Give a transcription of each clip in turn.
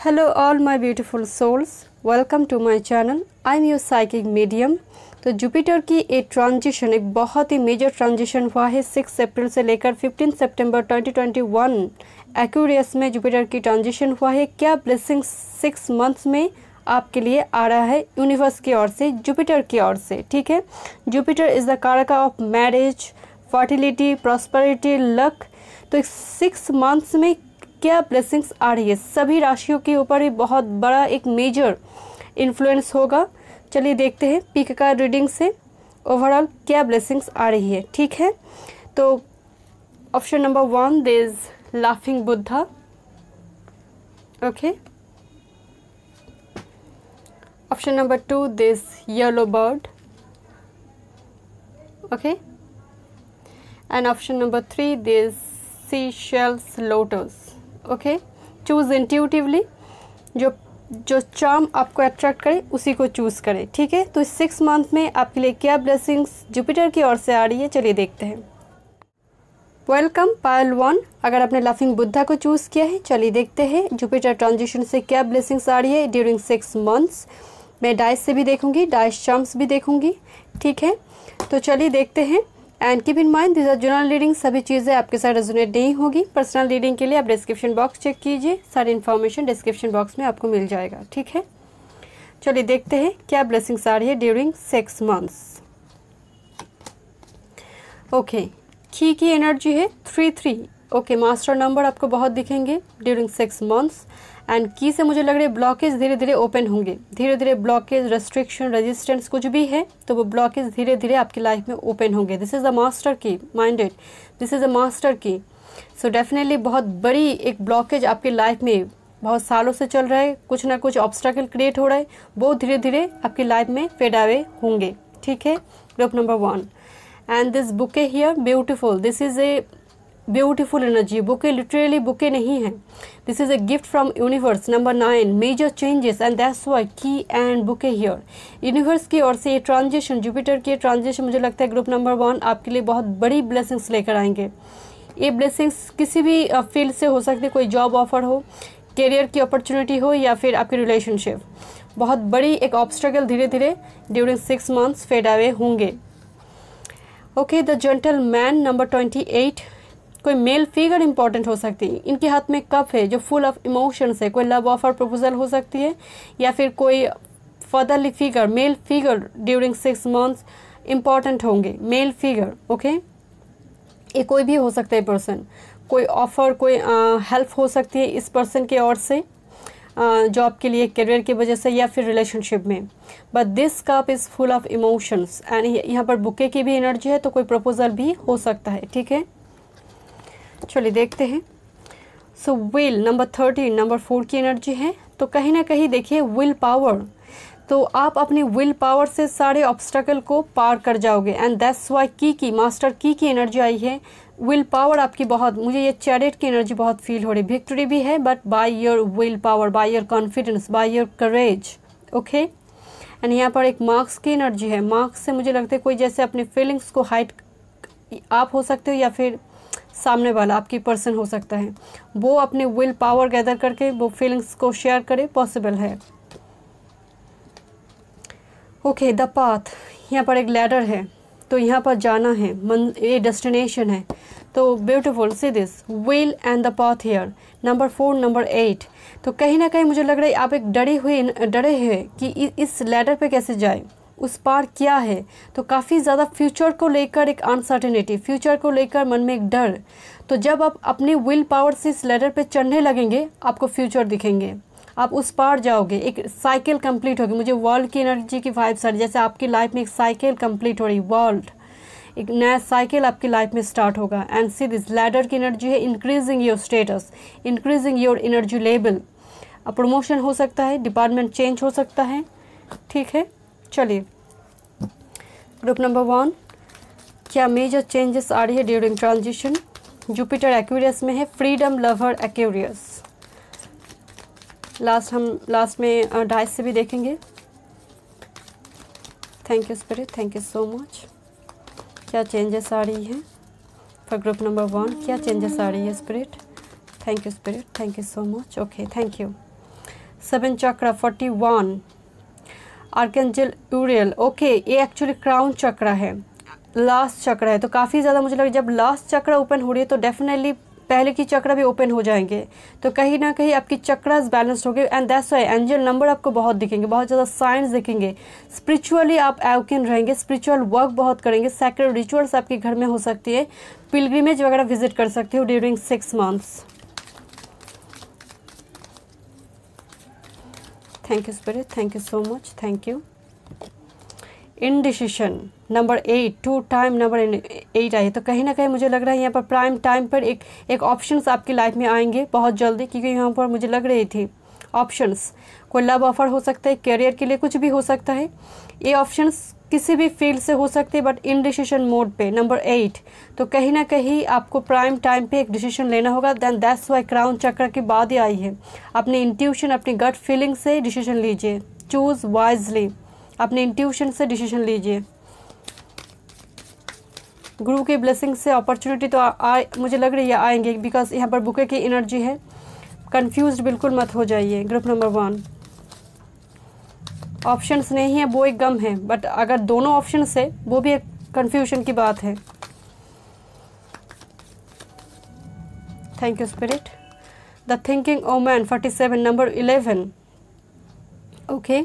Hello all my beautiful souls, welcome to my channel. I am your psychic medium. तो Jupiter की एक transition, एक बहुत ही major transition हुआ है 6 अप्रैल से लेकर 15 सितंबर 2021 एक्वेरियस में जुपिटर की ट्रांजिशन हुआ है। क्या ब्लेसिंग 6 मंथ्स में आपके लिए आ रहा है यूनिवर्स की ओर से, जुपिटर की ओर से। ठीक है, जुपिटर इज़ द कारका of marriage, fertility, prosperity, luck. तो 6 मंथ्स में क्या ब्लेसिंग्स आ रही है, सभी राशियों के ऊपर ही बहुत बड़ा एक मेजर इन्फ्लुएंस होगा। चलिए देखते हैं पीक का रीडिंग से ओवरऑल क्या ब्लेसिंग्स आ रही है। ठीक है, तो option number 1 there is laughing Buddha. Okay, option number 2 there is yellow bird. Okay, and option number 3 there is sea shells lotus. Okay, choose intuitively, जो चार्म आपको अट्रैक्ट करे उसी को चूज करें। ठीक है, तो इस 6 मंथ में आपके लिए क्या ब्लेसिंग्स जुपिटर की ओर से आ रही है, चलिए देखते हैं। वेलकम पायल 1, अगर आपने लाफिंग बुद्धा को चूज किया है, चलिए देखते हैं जुपिटर ट्रांजिशन से क्या ब्लेसिंग्स आ रही है ड्यूरिंग 6 मंथ्स। मैं डाइस से भी देखूंगी, डाइस चार्म्स भी देखूंगी। ठीक है, तो चलिए देखते हैं। And keep in mind this are general reading, सभी चीज़ें आपके साथ रेजोनेट नहीं होगी। पर्सनल रीडिंग के लिए आप डिस्क्रिप्शन बॉक्स चेक कीजिए, सारी इन्फॉर्मेशन डिस्क्रिप्शन बॉक्स में आपको मिल जाएगा। ठीक है, चलिए देखते हैं क्या ब्लेसिंग्स आ रही है ड्यूरिंग 6 मंथ्स। ओके, की एनर्जी है 3-3। ओके, मास्टर नंबर आपको बहुत दिखेंगे ड्यूरिंग 6 मंथ्स। एंड की से मुझे लग रहा है ब्लॉकेज धीरे धीरे ओपन होंगे, धीरे धीरे ब्लॉकेज, रेस्ट्रिक्शन, रेजिस्टेंस कुछ भी है तो वो ब्लॉकेज धीरे धीरे आपकी लाइफ में ओपन होंगे। This is the master key, minded, this is a master key. So definitely बहुत बड़ी एक ब्लॉकेज आपकी लाइफ में बहुत सालों से चल रहा है, कुछ ना कुछ ऑब्स्टेकल क्रिएट हो रहा है, वो धीरे धीरे आपकी लाइफ में फेड अवे होंगे। ठीक है, group number 1। And this bouquet here beautiful, this is a beautiful energy. Bouquet literally bouquet नहीं है, this is a gift from universe. Number 9 major changes and that's why key and bouquet here. Universe की ओर से ये transition, Jupiter की transition, मुझे लगता है ग्रुप नंबर 1 आपके लिए बहुत बड़ी ब्लेसिंग्स लेकर आएंगे। ये ब्लेसिंग्स किसी भी फील्ड से हो सकती है, कोई जॉब ऑफर हो, करियर की अपॉर्चुनिटी हो, या फिर आपकी रिलेशनशिप। बहुत बड़ी एक ऑब्स्टेकल धीरे धीरे ड्यूरिंग 6 मंथ्स फेड अवे होंगे। Okay, the gentle man number 28, कोई मेल फिगर इंपॉर्टेंट हो सकती है। इनके हाथ में कप है जो फुल ऑफ इमोशंस है, कोई लव ऑफर प्रपोजल हो सकती है, या फिर कोई furtherly figure, male figure during 6 months important होंगे, मेल फिगर। ओके, ये कोई भी हो सकता है पर्सन, कोई ऑफर, कोई हेल्प हो सकती है इस पर्सन के ओर से जॉब के लिए, करियर की वजह से, या फिर रिलेशनशिप में। But this cup is full of emotions. And यहाँ पर बुके की भी एनर्जी है, तो कोई प्रपोजल भी हो सकता है। ठीक है, चलिए देखते हैं। सो विल नंबर 13, नंबर 4 की एनर्जी है। तो कहीं ना कहीं देखिए विल पावर, तो आप अपनी विल पावर से सारे ऑब्स्टेकल को पार कर जाओगे। एंड दैट्स वाई की मास्टर की एनर्जी आई है। विल पावर आपकी बहुत, मुझे ये चैरियट की एनर्जी बहुत फील हो रही। विक्ट्री भी है, but by your will power, by your confidence, by your courage. Okay, and यहाँ पर एक मार्क्स की एनर्जी है। मार्क्स से मुझे लगता है कोई जैसे अपनी फीलिंग्स को हाइड, आप हो सकते हो या फिर सामने वाला आपकी पर्सन हो सकता है, वो अपने विल पावर गैदर करके वो फीलिंग्स को शेयर करे, पॉसिबल है। ओके, द पाथ, यहाँ पर एक लैडर है, तो यहाँ पर जाना है, ये डेस्टिनेशन है। तो beautiful, see this will and the path here. Number 4, number 8, तो कहीं ना कहीं मुझे लग रहा है आप एक डरे हुए कि इस लैडर पे कैसे जाए, उस पार क्या है। तो काफ़ी ज़्यादा फ्यूचर को लेकर एक अनसर्टेनिटी, फ्यूचर को लेकर मन में एक डर। तो जब आप अपने विल पावर से इस लेडर पे चढ़ने लगेंगे, आपको फ्यूचर दिखेंगे, आप उस पार जाओगे, एक साइकिल कंप्लीट होगी। मुझे वर्ल्ड की एनर्जी की वाइब्स आ रही, जैसे आपकी लाइफ में एक साइकिल कंप्लीट हो रही, वर्ल्ड, एक नया साइकिल आपकी लाइफ में स्टार्ट होगा। एंड सी दिस लैडर की एनर्जी है increasing your status, increasing your energy level. Promotion हो सकता है, डिपार्टमेंट चेंज हो सकता है। ठीक है, चलिए ग्रुप नंबर 1, क्या मेजर चेंजेस आ रही है ड्यूरिंग ट्रांजिशन। जुपिटर एक्वेरियस में है, फ्रीडम लवर एक्वेरियस। लास्ट में डाइस से भी देखेंगे। Thank you spirit, thank you so much. क्या चेंजेस आ रही है फॉर ग्रुप नंबर 1, क्या चेंजेस आ रही है spirit. Thank you spirit, thank you so much. Okay, thank you. 7 chakra 41, archangel यूरियल। Okay, ये एक्चुअली क्राउन चक्रा है, लास्ट चक्रा है, तो काफ़ी ज़्यादा मुझे लगा जब लास्ट चक्रा ओपन हो रही है तो डेफिनेटली पहले की चक्रा भी ओपन हो जाएंगे, तो कहीं ना कहीं आपकी चक्रास बैलेंस्ड होंगे and that's why angel number आपको बहुत दिखेंगे, बहुत ज़्यादा साइंस दिखेंगे। स्पिरिचुअली आप एवकिन रहेंगे, स्पिरिचुअल वर्क बहुत करेंगे, सैक्रेड रिचुअल्स आपके घर में हो सकती है, पिलग्रिमेज वगैरह विजिट कर सकते हो during 6 months. Thank you spirit, thank you so much, thank you. Indecision number 8, 2 time number 8 आई, तो कहीं ना कहीं मुझे लग रहा है यहाँ पर प्राइम टाइम पर एक ऑप्शंस आपकी लाइफ में आएंगे बहुत जल्दी, क्योंकि यहाँ पर मुझे लग रही थी ऑप्शंस, कोई लव ऑफर हो सकता है, करियर के लिए कुछ भी हो सकता है, ये ऑप्शंस किसी भी फील्ड से हो सकते हैं, बट इनडिसीशन मोड पे नंबर 8, तो कहीं ना कहीं आपको प्राइम टाइम पे एक डिसीजन लेना होगा। देन दैट्स वाई क्राउन चक्र की बात ही आई है, अपनी इंट्यूशन, अपनी गट फीलिंग से डिसीजन लीजिए, चूज वाइजली, अपने इंट्यूशन से डिसीजन लीजिए। गुरु की ब्लेसिंग से अपॉर्चुनिटी तो मुझे लग रही है आएंगे, बिकॉज यहाँ पर बुके की एनर्जी है, कंफ्यूज्ड बिल्कुल मत हो जाइए। ग्रुप नंबर 1, ऑप्शंस नहीं है वो एक गम है, बट अगर दोनों ऑप्शंस है वो भी एक कंफ्यूजन की बात है। Thank you spirit. The thinking woman 47 number 11। Okay,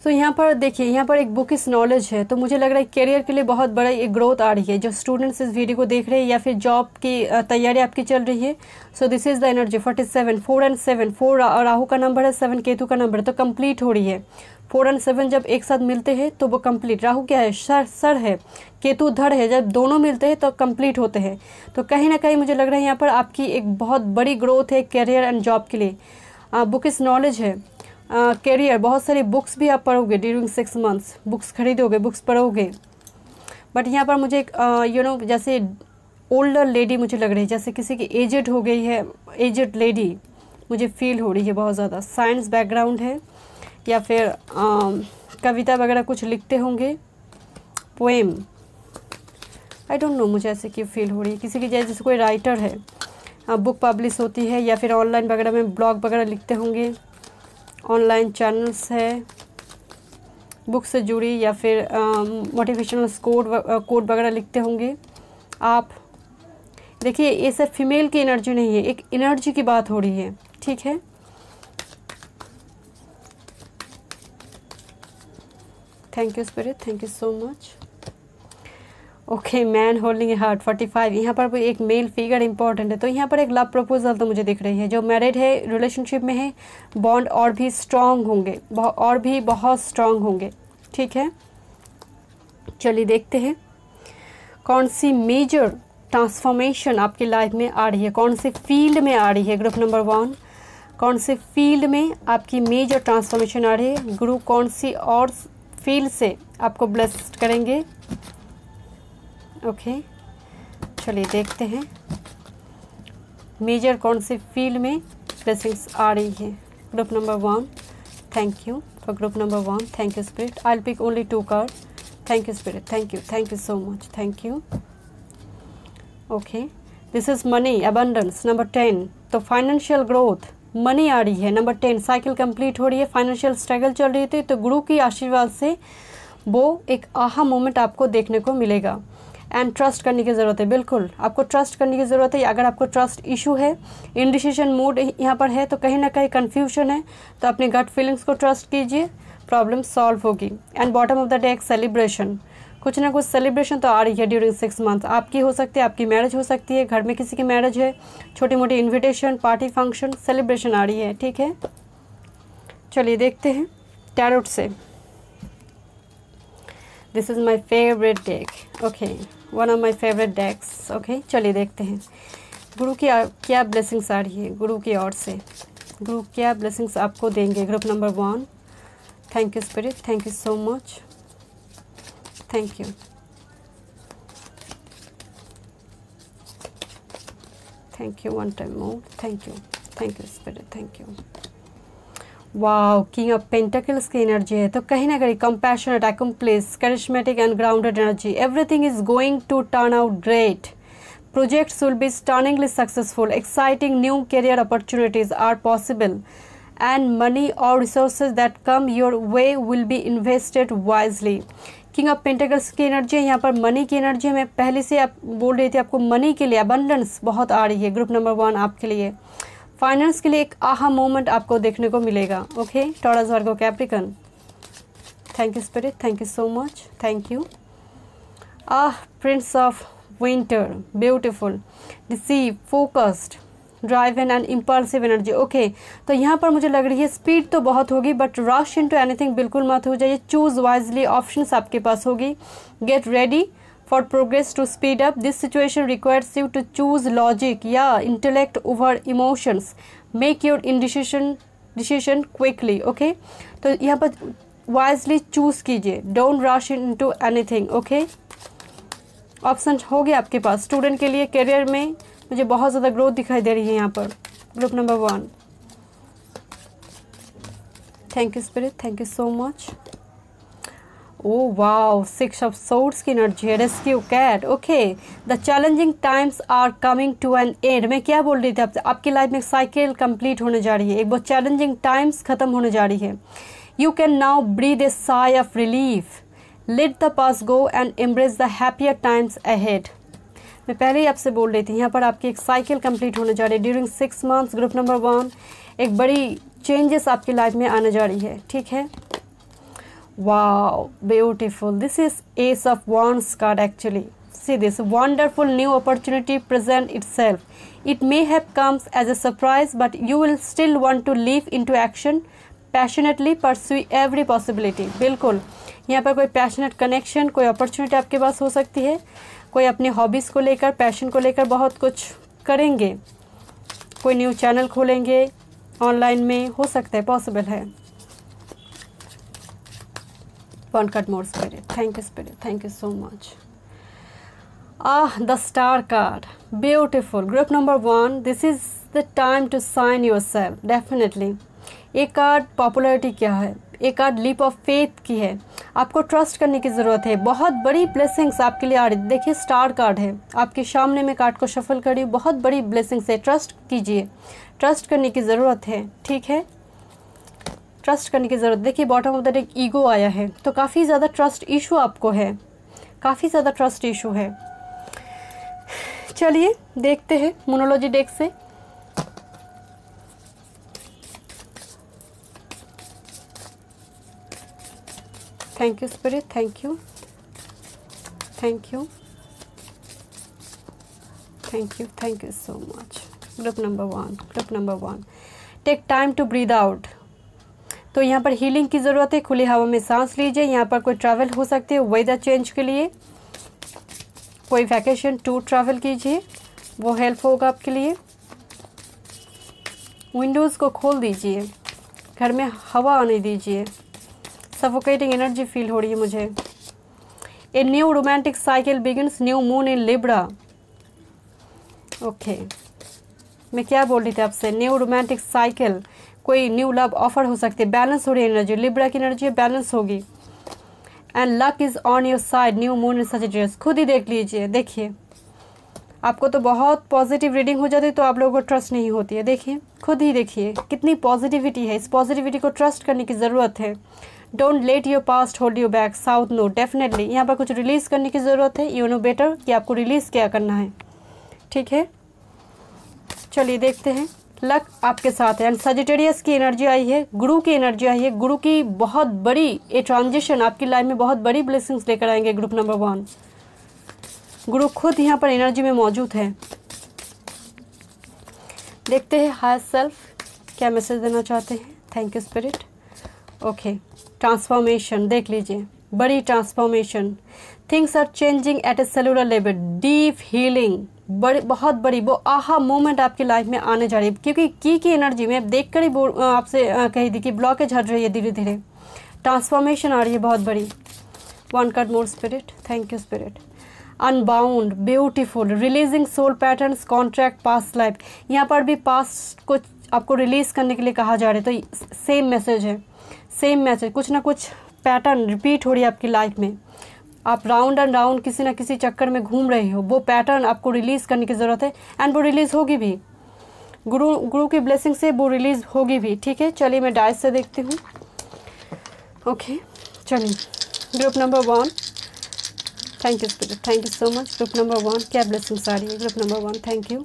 तो यहाँ पर देखिए, यहाँ पर एक बुक इस नॉलेज है, तो मुझे लग रहा है करियर के लिए बहुत बड़ा एक ग्रोथ आ रही है। जो स्टूडेंट्स इस वीडियो को देख रहे हैं या फिर जॉब की तैयारी आपकी चल रही है, so this is the energy 47, 4 and 7, 4 Rahu का नंबर है, 7 केतु का नंबर है, तो कंप्लीट हो रही है। 4 and 7 जब एक साथ मिलते हैं तो वो कंप्लीट, राहु क्या है, सर है, केतु धड़ है, जब दोनों मिलते हैं तो कंप्लीट होते हैं। तो कहीं ना कहीं मुझे लग रहा है यहाँ पर आपकी एक बहुत बड़ी ग्रोथ है करियर एंड जॉब के लिए। बुक इस नॉलेज है, करियर, बहुत सारी बुक्स भी आप पढ़ोगे ड्यूरिंग 6 मंथ्स, बुक्स खरीदोगे, बुक्स पढ़ोगे। बट यहाँ पर मुझे एक जैसे ओल्डर लेडी मुझे लग रही है, जैसे किसी की एजेड हो गई है, एजेड लेडी मुझे फील हो रही है बहुत ज़्यादा। साइंस बैकग्राउंड है या फिर कविता वगैरह कुछ लिखते होंगे, पोएम, आई डोंट नो, मुझे ऐसे क्यों फील हो रही है। किसी की जैसे कोई राइटर है, बुक पब्लिश होती है या फिर ऑनलाइन वगैरह में ब्लॉग वगैरह लिखते होंगे, ऑनलाइन चैनल्स है, बुक से जुड़ी या फिर मोटिवेशनल कोड वगैरह लिखते होंगे आप। देखिए, ये सब फीमेल की एनर्जी नहीं है, एक एनर्जी की बात हो रही है, ठीक है। Thank you spirit, thank you so much. Okay, man holding A heart 45, यहाँ पर भी एक मेल फिगर इंपॉर्टेंट है, तो यहाँ पर एक लव प्रपोजल तो मुझे दिख रही है। जो मैरिड है, रिलेशनशिप में है, बॉन्ड और भी स्ट्रांग होंगे, और भी बहुत स्ट्रांग होंगे, ठीक है। चलिए देखते हैं कौन सी मेजर ट्रांसफॉर्मेशन आपकी लाइफ में आ रही है, कौन से फील्ड में आ रही है। ग्रुप नंबर 1, कौन से फील्ड में आपकी मेजर ट्रांसफॉर्मेशन आ रही है, गुरु कौन सी और फील्ड से आपको ब्लेस्ड करेंगे। ओके, चलिए देखते हैं मेजर कौन से फील्ड में ब्लेसिंग्स आ रही है। Group number 1, thank you for group number 1, thank you spirit. I will pick only 2 card. Thank you spirit, thank you so much, thank you. Okay, this is money abundance number 10, तो financial growth, money आ रही है। Number 10, cycle complete हो रही है, financial struggle चल रही थी, तो गुरु की आशीर्वाद से वो एक आहा मोमेंट आपको देखने को मिलेगा। एंड ट्रस्ट करने की ज़रूरत है, बिल्कुल आपको ट्रस्ट करने की ज़रूरत है। अगर आपको ट्रस्ट इशू है, इनडिसीजन मूड यहाँ पर है, तो कहीं ना कहीं कन्फ्यूजन है, तो अपने गट फीलिंग्स को ट्रस्ट कीजिए, प्रॉब्लम सॉल्व होगी। And bottom of the day एक सेलिब्रेशन, कुछ ना कुछ सेलिब्रेशन तो आ रही है ड्यूरिंग 6 मंथ। आपकी हो सकती है, आपकी मैरिज हो सकती है, घर में किसी की मैरिज है, छोटी मोटी इन्विटेशन, पार्टी, फंक्शन, सेलिब्रेशन आ रही है, ठीक है। चलिए देखते हैं टैरोट से। This is my favourite deck, okay, one of my favourite decks. Okay, चलिए देखते हैं गुरु की क्या ब्लेसिंग्स आ रही है, गुरु की ओर से गुरु क्या ब्लेसिंग्स आपको देंगे। Group number 1, thank you spirit, thank you so much, thank you. Thank you one time more, thank you spirit, thank you. Wow, king of pentacles की एनर्जी है, तो कहीं ना कहीं compassionate, accomplished, charismatic and grounded energy. Everything is going to turn out great, projects will be stunningly successful, exciting new career opportunities are possible, and money or resources that come your way will be invested wisely. King of pentacles की energy है, यहाँ पर money की energy है। मैं पहले से आप बोल रही थी आपको मनी के लिए अबंडेंस बहुत आ रही है। ग्रुप नंबर 1 आपके लिए फाइनेंस के लिए एक आहा मोमेंट आपको देखने को मिलेगा। Okay, taurus, Virgo, Capricorn, thank you spirit, thank you so much, thank you. Prince of winter, beautiful, deceive, focused, driven and impulsive energy. Okay, तो यहाँ पर मुझे लग रही है स्पीड तो बहुत होगी बट रश इनटू एनीथिंग बिल्कुल मत हो जाइए। चूज वाइजली, ऑप्शंस आपके पास होगी। Get ready for progress to speed up. This situation requires you to choose logic या intellect over emotions. Make your decision quickly. Okay, तो यहाँ पर वाइजली चूज कीजिए, don't rush into anything. Okay, option हो गया आपके पास। स्टूडेंट के लिए करियर में मुझे बहुत ज़्यादा ग्रोथ दिखाई दे रही है यहाँ पर। Group number 1, thank you spirit, thank you so much. Oh wow, 6 of swords की एनर्जी है। Rescue cat. Okay, the challenging times are coming to an end. मैं क्या बोल रही थी आपसे, आपकी लाइफ में एक साइकिल कंप्लीट होने जा रही है, एक बहुत चैलेंजिंग टाइम्स खत्म होने जा रही है। You can now breathe a sigh of relief. Let the past go and embrace the happier times ahead. मैं पहले ही आपसे बोल रही थी यहाँ पर आपकी एक साइकिल कंप्लीट होने जा रही है ड्यूरिंग 6 मंथ्स। ग्रुप नंबर 1, एक बड़ी चेंजेस आपकी लाइफ में आने जा रही है। ठीक है, wow, beautiful. This is ace of wands card actually. See this wonderful new opportunity present itself. It may have comes as a surprise but you will still want to leave into action, passionately pursue every possibility. बिल्कुल, यहाँ पर कोई passionate connection, कोई opportunity आपके पास हो सकती है। कोई अपनी हॉबीज़ को लेकर, पैशन को लेकर बहुत कुछ करेंगे। कोई न्यू चैनल खोलेंगे ऑनलाइन में, हो सकता है, पॉसिबल है। 1 cut more spirit, thank you spirit, thank you so much. The star card, beautiful. Group number 1, this is the time to sign yourself. Definitely ये कार्ड पॉपुलैरिटी क्या है, एक कार्ड लीप ऑफ फेथ की है। आपको trust करने की ज़रूरत है। बहुत बड़ी ब्लेसिंग्स आपके लिए आ रही। देखिए स्टार कार्ड है आपके सामने, में कार्ड को शफल करी, बहुत बड़ी ब्लेसिंग्स है। ट्रस्ट कीजिए, ट्रस्ट करने की ज़रूरत है। ठीक है, ट्रस्ट करने की ज़रूरत। देखिए bottom of the deck ego आया है, तो काफ़ी ज़्यादा ट्रस्ट इशू आपको है, काफ़ी ज़्यादा ट्रस्ट इशू है। चलिए देखते हैं मोनोलॉजी डेक से। Thank you spirit, thank you, thank you, thank you, thank you so much. Group number 1, group number 1, take time to breathe out. तो यहाँ पर हीलिंग की ज़रूरत है। खुली हवा में सांस लीजिए। यहाँ पर कोई ट्रैवल हो सकती है वेदर चेंज के लिए, कोई वैकेशन टूर ट्रैवल कीजिए, वो हेल्प होगा आपके लिए। विंडोज़ को खोल दीजिए, घर में हवा आने दीजिए। सफोकेटिंग एनर्जी फील हो रही है मुझे। A new romantic cycle begins, new moon in Libra. Okay, मैं क्या बोल रही थी आपसे, न्यू रोमांटिक साइकिल, कोई न्यू लव ऑफर हो सकती है। बैलेंस हो रही है एनर्जी, लिब्रा की एनर्जी बैलेंस होगी। And luck is on your side, new moon in Sagittarius. खुद ही देख लीजिए, देखिए आपको तो बहुत पॉजिटिव रीडिंग हो जाती है, तो आप लोगों को ट्रस्ट नहीं होती है। देखिए, खुद ही देखिए कितनी पॉजिटिविटी है। इस पॉजिटिविटी को ट्रस्ट करने की ज़रूरत है। Don't let your past hold you back. South note, definitely यहाँ पर कुछ रिलीज़ करने की ज़रूरत है। यू नो बेटर कि आपको रिलीज़ क्या करना है। ठीक है, चलिए देखते हैं। लक आपके साथ है। एंड सजिटेरियस की एनर्जी आई है, गुरु की एनर्जी आई है। गुरु की बहुत बड़ी ये ट्रांजिशन आपकी लाइफ में बहुत बड़ी ब्लेसिंग्स लेकर आएंगे। ग्रुप नंबर 1, गुरु खुद यहाँ पर एनर्जी में मौजूद है। देखते हैं हायर सेल्फ क्या मैसेज देना चाहते हैं। Thank you spirit. Okay, transformation देख लीजिए, बड़ी transformation. Things are changing at a cellular level, deep healing, बड़ी बहुत बड़ी वो आहा मोमेंट आपकी लाइफ में आने जा रही है। क्योंकि की एनर्जी में देख कर ही आपसे कही थी कि ब्लॉकेज हट रही है, धीरे धीरे ट्रांसफॉर्मेशन आ रही है बहुत बड़ी। 1 card more spirit, thank you spirit. Unbound, beautiful, releasing soul patterns, contract, past life. यहाँ पर भी पास्ट को आपको रिलीज करने के लिए कहा जा रहा है। तो सेम मैसेज है, सेम मैसेज। कुछ ना कुछ पैटर्न रिपीट हो रही है आपकी लाइफ में। आप राउंड एंड राउंड किसी ना किसी चक्कर में घूम रहे हो, वो पैटर्न आपको रिलीज़ करने की ज़रूरत है। एंड वो रिलीज़ होगी भी। गुरु की ब्लेसिंग से वो रिलीज होगी भी, ठीक है। चलिए मैं डाइस से देखती हूँ। ओके चलिए, group number 1, thank you spirit, thank you so much. Group number 1 क्या ब्लेसिंग्स आ रही है? Group number 1, thank you.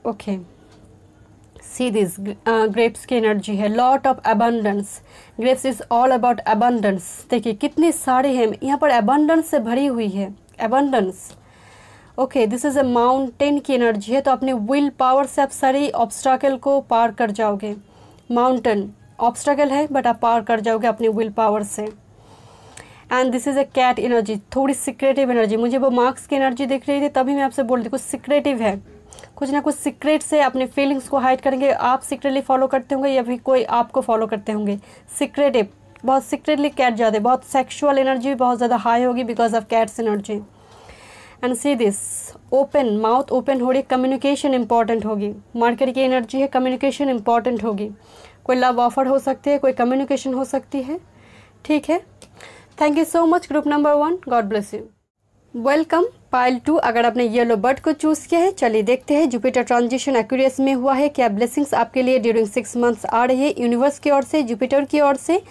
Okay, see this, grapes की एनर्जी है, lot of abundance. Grapes is all about abundance. देखिए कितने सारे हैं यहाँ पर, अबंडेंस से भरी हुई है, abundance. Okay, this is a mountain की एनर्जी है, तो अपने विल पावर से आप सारी ऑब्स्टाकल को पार कर जाओगे। माउंटेन ऑब्स्टाकल है बट आप पार कर जाओगे अपनी विल पावर से। And this is a cat energy, थोड़ी सीक्रेटिव एनर्जी। मुझे वो मार्क्स की एनर्जी दिख रही थी तभी मैं आपसे बोल रही थी, कुछ सीक्रेटिव है, कुछ ना कुछ सीक्रेट से अपने फीलिंग्स को हाइड करेंगे। आप सीक्रेटली फॉलो करते होंगे या फिर कोई आपको फॉलो करते होंगे। सीक्रेटिव, बहुत सीक्रेटली कैट ज़्यादा, बहुत सेक्सुअल एनर्जी भी बहुत ज़्यादा हाई होगी because of cats energy. And see this, open, mouth open हो रही, कम्युनिकेशन इंपॉर्टेंट होगी। मरकरी की एनर्जी है, कम्युनिकेशन इंपॉर्टेंट होगी। कोई लव ऑफर हो सकती है, कोई कम्युनिकेशन हो सकती है, ठीक है। Thank you so much group number 1, God bless you. Welcome pile 2, अगर आपने येलो बर्ड को चूज़ किया है, चलिए देखते हैं जुपिटर ट्रांजिशन एक्वेरियस में हुआ है, क्या ब्लेसिंग्स आपके लिए ड्यूरिंग 6 मंथ्स आ रही है यूनिवर्स की ओर से, जुपिटर की ओर से।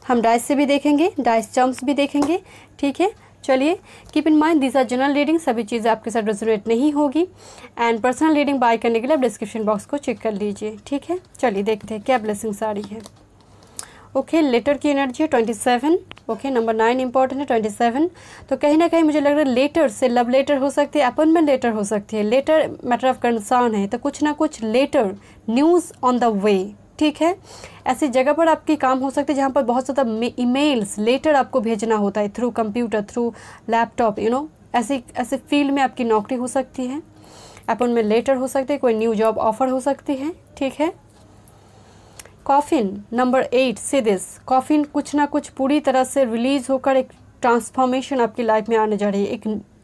हम डाइस से भी देखेंगे, डाइस चार्म्स भी देखेंगे, ठीक है। चलिए, keep in mind this are general reading, सभी चीज़ें आपके साथ रेजोनेट नहीं होगी। एंड पर्सनल रीडिंग बाय करने के लिए आप डिस्क्रिप्शन बॉक्स को चेक कर लीजिए, ठीक है। चलिए देखते हैं क्या ब्लेसिंग्स आ रही है। ओके, लेटर की एनर्जी है 27। ओके, नंबर 9 इंपॉर्टेंट है, 27। तो कहीं ना कहीं मुझे लग रहा है लेटर से लव लेटर हो सकती है, अपॉइंटमेंट लेटर हो सकती है। लेटर मैटर ऑफ कंसर्न है, तो कुछ ना कुछ letter, news on the way, ठीक है। ऐसी जगह पर आपकी काम हो सकती है जहाँ पर बहुत ज़्यादा ईमेल्स, लेटर आपको भेजना होता है through computer, through laptop, you know, ऐसे फील्ड में आपकी नौकरी हो सकती है। अपॉइंटमेंट लेटर हो सकती है, कोई न्यू जॉब ऑफर हो सकती है, ठीक है। कॉफिन नंबर 8 से दिस, कॉफिन कुछ ना कुछ पूरी तरह से रिलीज होकर एक ट्रांसफॉर्मेशन आपकी लाइफ में आने जा रही है,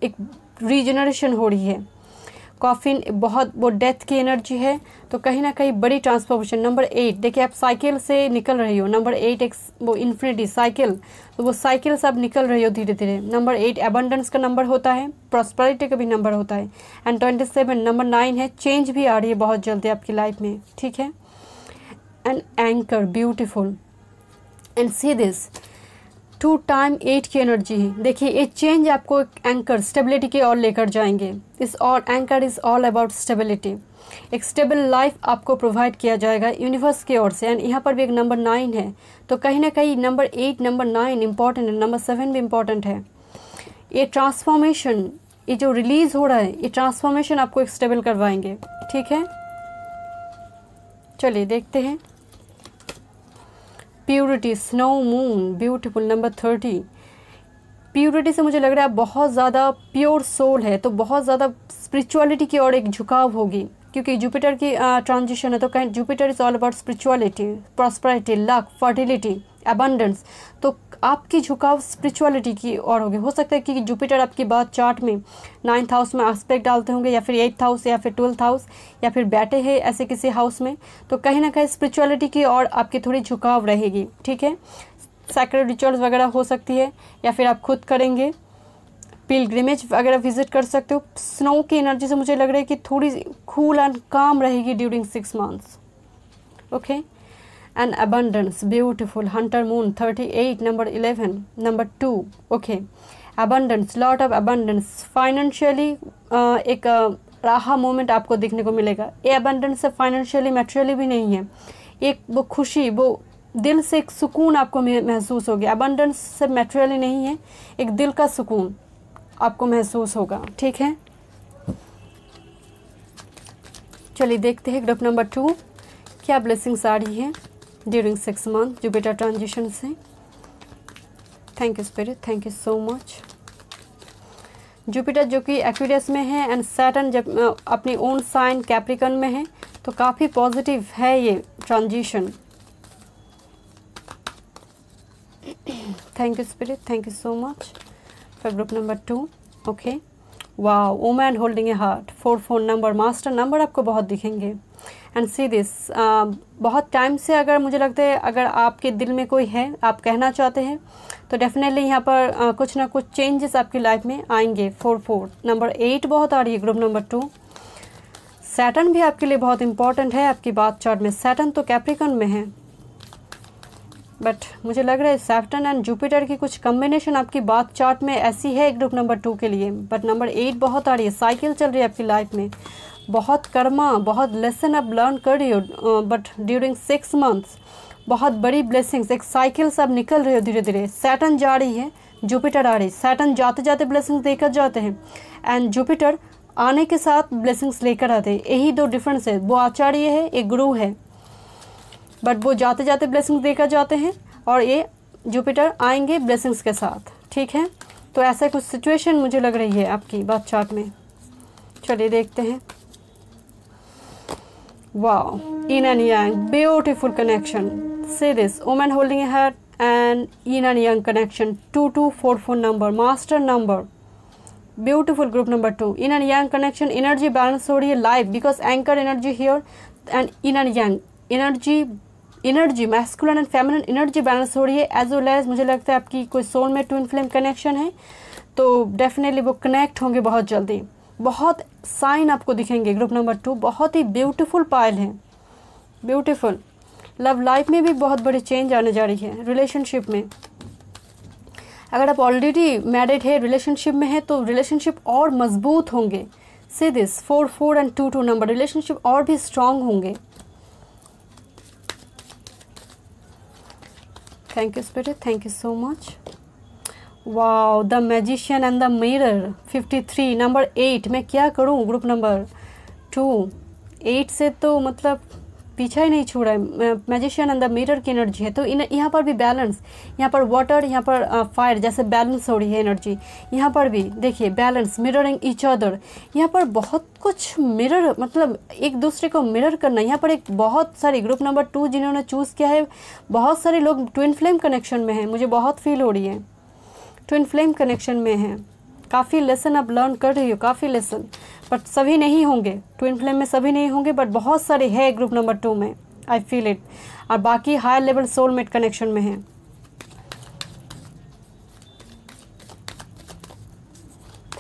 एक रीजनरेशन हो रही है। कॉफिन बहुत वो डेथ की एनर्जी है, तो कहीं ना कहीं बड़ी ट्रांसफॉर्मेशन। नंबर 8, देखिए आप साइकिल से निकल रही हो, नंबर 8 एक वो इन्फिनिटी साइकिल, तो वो साइकिल से आप निकल रही हो धीरे धीरे। नंबर 8 एबंडेंस का नंबर होता है, प्रॉस्पेरिटी का भी नंबर होता है। एंड 27 नंबर 9 है, चेंज भी आ रही है बहुत जल्दी आपकी लाइफ में, ठीक है। And anchor, beautiful. And see this, 2 time 8 की एनर्जी है। देखिए ये चेंज आपको एंकर, स्टेबिलिटी की ओर लेकर जाएंगे। इस और anchor is all about stability, एक स्टेबल लाइफ आपको प्रोवाइड किया जाएगा यूनिवर्स की ओर से। एंड यहाँ पर भी एक नंबर 9 है, तो कहीं ना कहीं नंबर 8 नंबर 9 इंपॉर्टेंट है, नंबर 7 भी इंपॉर्टेंट है। ये ट्रांसफॉर्मेशन, ये जो रिलीज हो रहा है, ये ट्रांसफॉर्मेशन आपको एक स्टेबल करवाएंगे, ठीक है। चलिए देखते हैं। Purity, snow moon, beautiful, number 30। Purity से मुझे लग रहा है बहुत ज़्यादा प्योर सोल है, तो बहुत ज़्यादा स्पिरिचुअलिटी की ओर एक झुकाव होगी, क्योंकि जुपिटर की ट्रांजिशन है। तो कहीं Jupiter is all about spirituality, prosperity, luck, fertility, abundance, तो आपकी झुकाव स्पिरिचुअलिटी की ओर होगी। हो सकता है कि जुपिटर आपकी बात चार्ट में 9th हाउस में एस्पेक्ट डालते होंगे, या फिर 8th हाउस, या फिर 12th हाउस, या फिर बैठे हैं ऐसे किसी हाउस में, तो कहीं ना कहीं स्पिरिचुअलिटी की ओर आपकी थोड़ी झुकाव रहेगी, ठीक है। सैक्रेड रिचुअल्स वगैरह हो सकती है, या फिर आप खुद करेंगे, पिलग्रिमेज वगैरह विजिट कर सकते हो। स्नो की एनर्जी से मुझे लग रहा है कि थोड़ी कूल एंड काम रहेगी during 6 months, okay. And abundance, beautiful, Hunter moon, 38 number 11 number 2, okay. Abundance, lot of abundance, financially एक राहा मोमेंट आपको देखने को मिलेगा। ये अबंडेंस से फाइनेंशियली मैटेरियली भी नहीं है, एक वो खुशी, वो दिल से एक सुकून आपको महसूस होगा। अबंडेंस से मैटेरियली नहीं है, एक दिल का सुकून आपको महसूस होगा, ठीक है। चलिए देखते हैं ग्रुप नंबर 2 क्या ब्लेसिंग्स आ रही है ड्यूरिंग 6 मंथ जुपिटर ट्रांजिशन से। Thank you spirit, thank you so much. Jupiter जो कि एक्वेरियस में है एंड सैटर्न जब अपनी ओन साइन कैप्रिकन में है, तो काफ़ी पॉजिटिव है ये transition. Thank you spirit, thank you so much for group number 2, okay. Wow, woman holding A heart, 4 number, master number आपको बहुत दिखेंगे। एंड सी दिस, बहुत टाइम से अगर मुझे लगता है अगर आपके दिल में कोई है, आप कहना चाहते हैं, तो डेफिनेटली यहाँ पर कुछ ना कुछ चेंजेस आपकी लाइफ में आएंगे। 4 नंबर 8 बहुत आ रही है ग्रुप नंबर 2। सैटर्न भी आपके लिए बहुत इंपॉर्टेंट है आपकी बात चार्ट में। सैटर्न तो कैप्रिकॉन में है, बट मुझे लग रहा है सैटर्न एंड जुपिटर की कुछ कॉम्बिनेशन आपकी बात चार्ट में ऐसी है ग्रुप नंबर 2 के लिए। बट नंबर 8 बहुत आ रही है, साइकिल चल रही है आपकी लाइफ में, बहुत कर्मा, बहुत लेसन आप लर्न कर रही हो। बट ड्यूरिंग 6 मंथ्स बहुत बड़ी ब्लेसिंग्स, एक साइकिल से आप निकल रहे हो धीरे धीरे। सैटर्न जा रही है, जुपिटर आ रही है। सैटर्न जाते जाते ब्लेसिंग्स देकर जाते हैं एंड जुपिटर आने के साथ ब्लेसिंग्स लेकर आते हैं। यही दो डिफरेंस है, वो आचार्य है, एक गुरु है, बट वो जाते जाते ब्लेसिंग्स देकर जाते हैं और ये जुपिटर आएंगे ब्लेसिंग्स के साथ। ठीक है, तो ऐसा कुछ सिचुएशन मुझे लग रही है आपकी बात चार्ट में। चलिए देखते हैं। Wow, yin and yang, beautiful connection. See this, woman holding a heart and yin and yang connection, 2244 number, master number, beautiful group number 2. yin and yang connection, energy balance हो रही है live because anchor energy here and yin and yang energy masculine and feminine energy balance हो रही है। as well as मुझे लगता है आपकी कोई सोल में ट्विन फ्लेम कनेक्शन है, तो डेफिनेटली वो कनेक्ट होंगे बहुत जल्दी। बहुत साइन आपको दिखेंगे ग्रुप नंबर 2, बहुत ही ब्यूटीफुल पायल है, ब्यूटीफुल। लव लाइफ में भी बहुत बड़ी चेंज आने जा रही है। रिलेशनशिप में अगर आप ऑलरेडी मैरिड है, रिलेशनशिप में है, तो रिलेशनशिप और मजबूत होंगे। See this 44 and 22 number, relationship और भी स्ट्रांग होंगे। Thank you spirit, thank you so much. Wow, the magician and the mirror, 53 number 8। मैं क्या करूं ग्रुप नंबर 2, 8 से तो मतलब पीछा ही नहीं छोड़ा है। मैजिशियन एंड द मिरर की एनर्जी है, तो यहाँ पर भी बैलेंस, यहाँ पर वाटर, यहाँ पर फायर, जैसे बैलेंस हो रही है एनर्जी। यहाँ पर भी देखिए बैलेंस, मिररिंग ईच अदर, यहाँ पर बहुत कुछ मिरर, मतलब एक दूसरे को मिरर करना। यहाँ पर एक बहुत सारी ग्रुप नंबर 2 जिन्होंने चूज़ किया है, बहुत सारे लोग ट्विन फ्लेम कनेक्शन में हैं, मुझे बहुत फील हो रही है ट्विन फ्लेम कनेक्शन में हैं। काफ़ी लेसन आप लर्न कर रही हो, काफ़ी लेसन, बट सभी नहीं होंगे ट्विन फ्लेम में, सभी नहीं होंगे, बट बहुत सारे है ग्रुप नंबर 2 में, आई फील इट। और बाकी हायर लेवल सोलमेट कनेक्शन में है।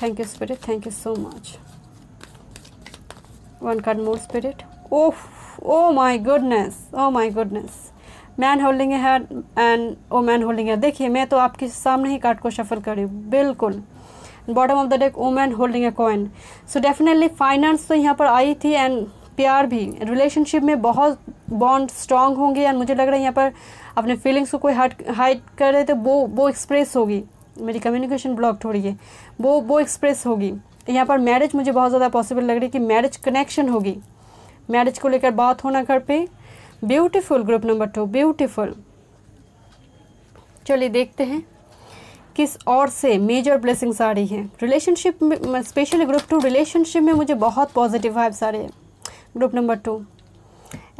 Thank you spirit, thank you so much. One card more spirit. Oh my goodness, oh my goodness. Man holding A hand and oh man holding ए, देखिए मैं तो आपके सामने ही card को शफल कर रही हूँ, बिल्कुल। Bottom of the deck women holding a coin. So definitely finance तो यहाँ पर आई थी एंड प्यार भी। रिलेशनशिप में बहुत बॉन्ड स्ट्रांग होंगे एंड मुझे लग रहा है यहाँ पर अपने फीलिंग्स को कोई हाइड कर रहे थे, वो एक्सप्रेस होगी। मेरी कम्युनिकेशन ब्लॉक हो रही है, वो एक्सप्रेस होगी। यहाँ पर मैरिज मुझे बहुत ज़्यादा पॉसिबल लग रही है कि मैरिज कनेक्शन होगी, मैरिज को लेकर बात होना घर पे। Beautiful group number 2, beautiful. चलिए देखते हैं किस और से मेजर ब्लेसिंग्स आ रही हैं रिलेशनशिप में, स्पेशली ग्रुप 2 रिलेशनशिप में मुझे बहुत पॉजिटिव वाइब्स आ रहे हैं। ग्रुप नंबर 2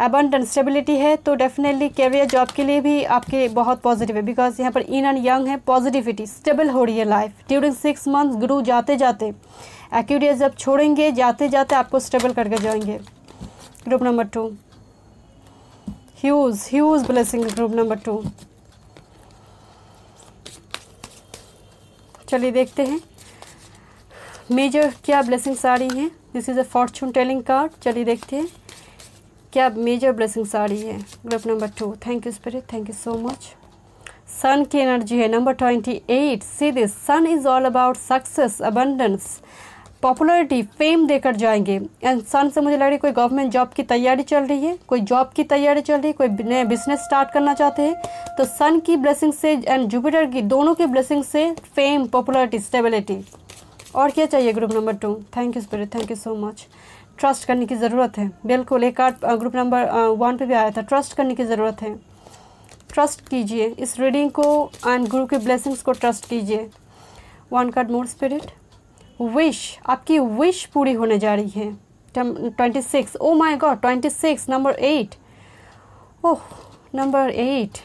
अबंडेंस स्टेबिलिटी है, तो डेफिनेटली कैरियर जॉब के लिए भी आपके बहुत पॉजिटिव है, बिकॉज यहाँ पर इन एंड यंग है, पॉजिटिविटी, स्टेबल हो रही है लाइफ। ड्यूरिंग 6 मंथ्स गुरु जाते जाते, एक्यूरियस जब छोड़ेंगे, जाते जाते आपको स्टेबल करके जाएंगे। Group number 2 huge blessing group number 2। चलिए देखते हैं मेजर क्या ब्लेसिंग्स आ रही हैं। This is a fortune telling card. चलिए देखते हैं क्या मेजर ब्लेसिंग्स आ रही है group number 2। Thank you spirit, thank you so much. Sun की एनर्जी है, number 28। See this, sun is all about success, abundance, popularity, fame देकर जाएंगे। एंड सन से मुझे लग रही है कोई गवर्नमेंट जॉब की तैयारी चल रही है, कोई जॉब की तैयारी चल रही है, कोई नया बिजनेस स्टार्ट करना चाहते हैं, तो सन की ब्लेसिंग से एंड जुपिटर की, दोनों की ब्लेसिंग से फेम, पॉपुलरिटी, स्टेबिलिटी। और क्या चाहिए group number 2। Thank you spirit, thank you so much. Trust करने की ज़रूरत है, बिल्कुल। एक कार्ड ग्रुप नंबर 1 पे भी आया था, ट्रस्ट करने की ज़रूरत है। ट्रस्ट कीजिए इस रीडिंग को एंड गुरु के ब्लेसिंग्स को ट्रस्ट कीजिए। 1 कार्ड मोर स्पिरिट। विश, आपकी विश पूरी होने जा रही है। 26, oh my God, 26 number 8। Oh, number 8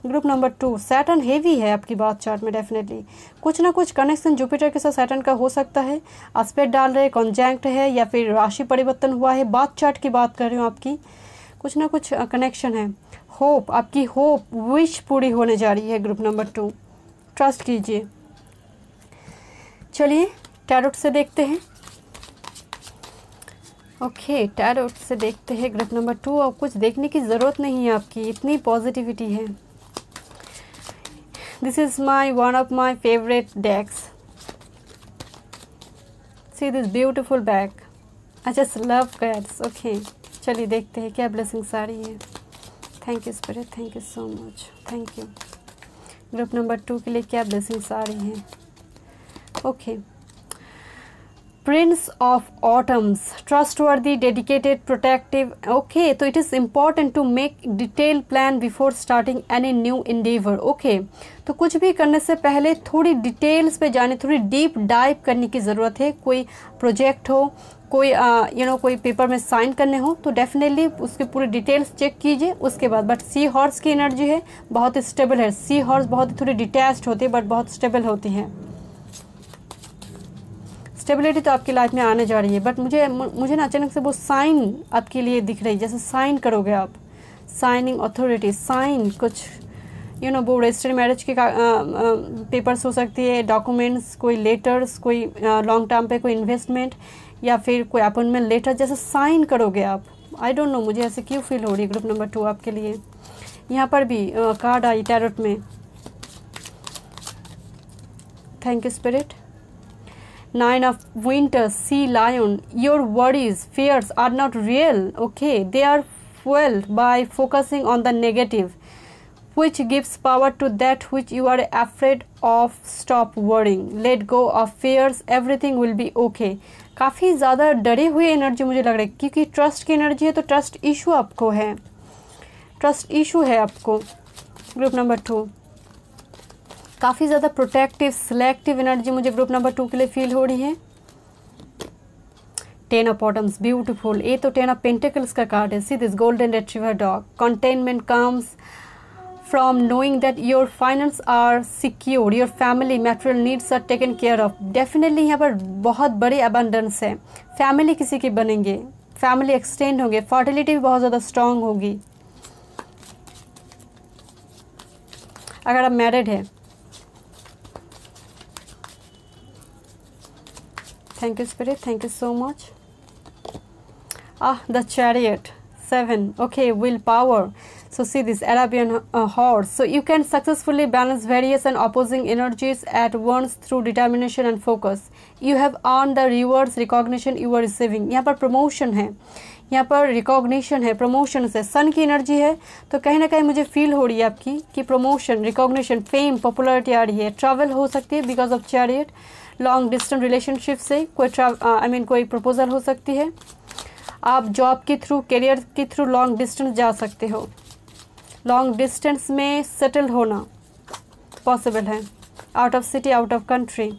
group number 2। Saturn heavy है आपकी बात चार्ट में, डेफिनेटली कुछ ना कुछ कनेक्शन जुपिटर के साथ सैटर्न का हो सकता है। एस्पेक्ट डाल रहे, कॉन्जैंक्ट है, या फिर राशि परिवर्तन हुआ है। बात चार्ट की बात कर रही हूँ, आपकी कुछ ना कुछ कनेक्शन है। होप, आपकी होप, विश पूरी होने जा रही है ग्रुप नंबर 2। ट्रस्ट कीजिए। चलिए टैरोट से देखते हैं ओके, टैरोट से देखते हैं ग्रुप नंबर 2। अब कुछ देखने की ज़रूरत नहीं है आपकी, इतनी पॉजिटिविटी है। This is my one of my favourite decks. See this beautiful bag, I just love cards. Okay, चलिए देखते हैं क्या ब्लेसिंग्स आ रही है। Thank you spirit, thank you so much, thank you. Group number 2 के लिए क्या ब्लेसिंग्स आ रही हैं। Okay, prince of autumns, trustworthy, dedicated, protective. Okay, तो it is important to make detail plan before starting any new endeavour. Okay, तो कुछ भी करने से पहले थोड़ी डिटेल्स पे जाने, थोड़ी डीप डाइव करने की ज़रूरत है। कोई प्रोजेक्ट हो, कोई कोई पेपर में साइन करने हो, तो डेफिनेटली उसके पूरे डिटेल्स चेक कीजिए उसके बाद। बट सी हॉर्स की एनर्जी है, बहुत स्टेबल है। सी हॉर्स बहुत ही थोड़ी डिटैच्ड होती है बट बहुत स्टेबल होती हैं। स्टेबिलिटी तो आपकी लाइफ में आने जा रही है, बट मुझे ना अचानक से वो साइन आपके लिए दिख रही है, जैसे साइन करोगे आप, साइनिंग अथॉरिटी, साइन कुछ वो रजिस्टर्ड मैरिज के पेपर्स हो सकती है, डॉक्यूमेंट्स, कोई लेटर्स, कोई लॉन्ग टर्म पे कोई इन्वेस्टमेंट या फिर कोई अपॉइंटमेंट लेटर, जैसे साइन करोगे आप। आई डोंट नो, मुझे ऐसे क्यों फील हो रही है ग्रुप नंबर 2 आपके लिए। यहाँ पर भी कार्ड आई टैरोट में। Thank you spirit. 9 of Winter, Sea Lion. Your worries, fears are not real. Okay, they are fueled by focusing on the negative, which gives power to that which you are afraid of. Stop worrying. Let go of fears. Everything will be okay. काफ़ी ज़्यादा डरे हुए energy मुझे लग रही है, क्योंकि trust की एनर्जी है, तो ट्रस्ट इशू आपको है, ट्रस्ट इशू है आपको ग्रुप नंबर 2। काफ़ी ज़्यादा प्रोटेक्टिव, सिलेक्टिव एनर्जी मुझे ग्रुप नंबर 2 के लिए फील हो रही है। 10 ऑफ ऑटम्स, ब्यूटीफुल। ये तो 10 ऑफ पेंटिकल्स का कार्ड है। See this golden retriever dog. Containment comes from knowing that your finance are secure, your family material needs are taken care of. Definitely यहाँ पर बहुत बड़े अबंडेंस है। फैमिली किसी के बनेंगे, फैमिली एक्सटेंड होंगे, फर्टिलिटी भी बहुत ज़्यादा स्ट्रांग होगी। अगर आप मैरिड है, thank you spirit, thank you so much. The Chariot, 7. Okay, willpower. So see this Arabian horse. So you can successfully balance various and opposing energies at once through determination and focus. You have earned the rewards, recognition you are receiving. यहाँ पर promotion है, यहाँ पर recognition है, promotion है। सन की energy है, तो कहीं ना कहीं मुझे फील हो रही है आपकी कि प्रमोशन, रिकॉग्निशन, फेम, पॉपुलैरिटी आ रही है। ट्रैवल हो सकती है because of chariot. Long distance relationship से कोई कोई प्रपोजल हो सकती है। आप जॉब के थ्रू, करियर के थ्रू लॉन्ग डिस्टेंस जा सकते हो। लॉन्ग डिस्टेंस में सेटल होना पॉसिबल है, out of city, out of country.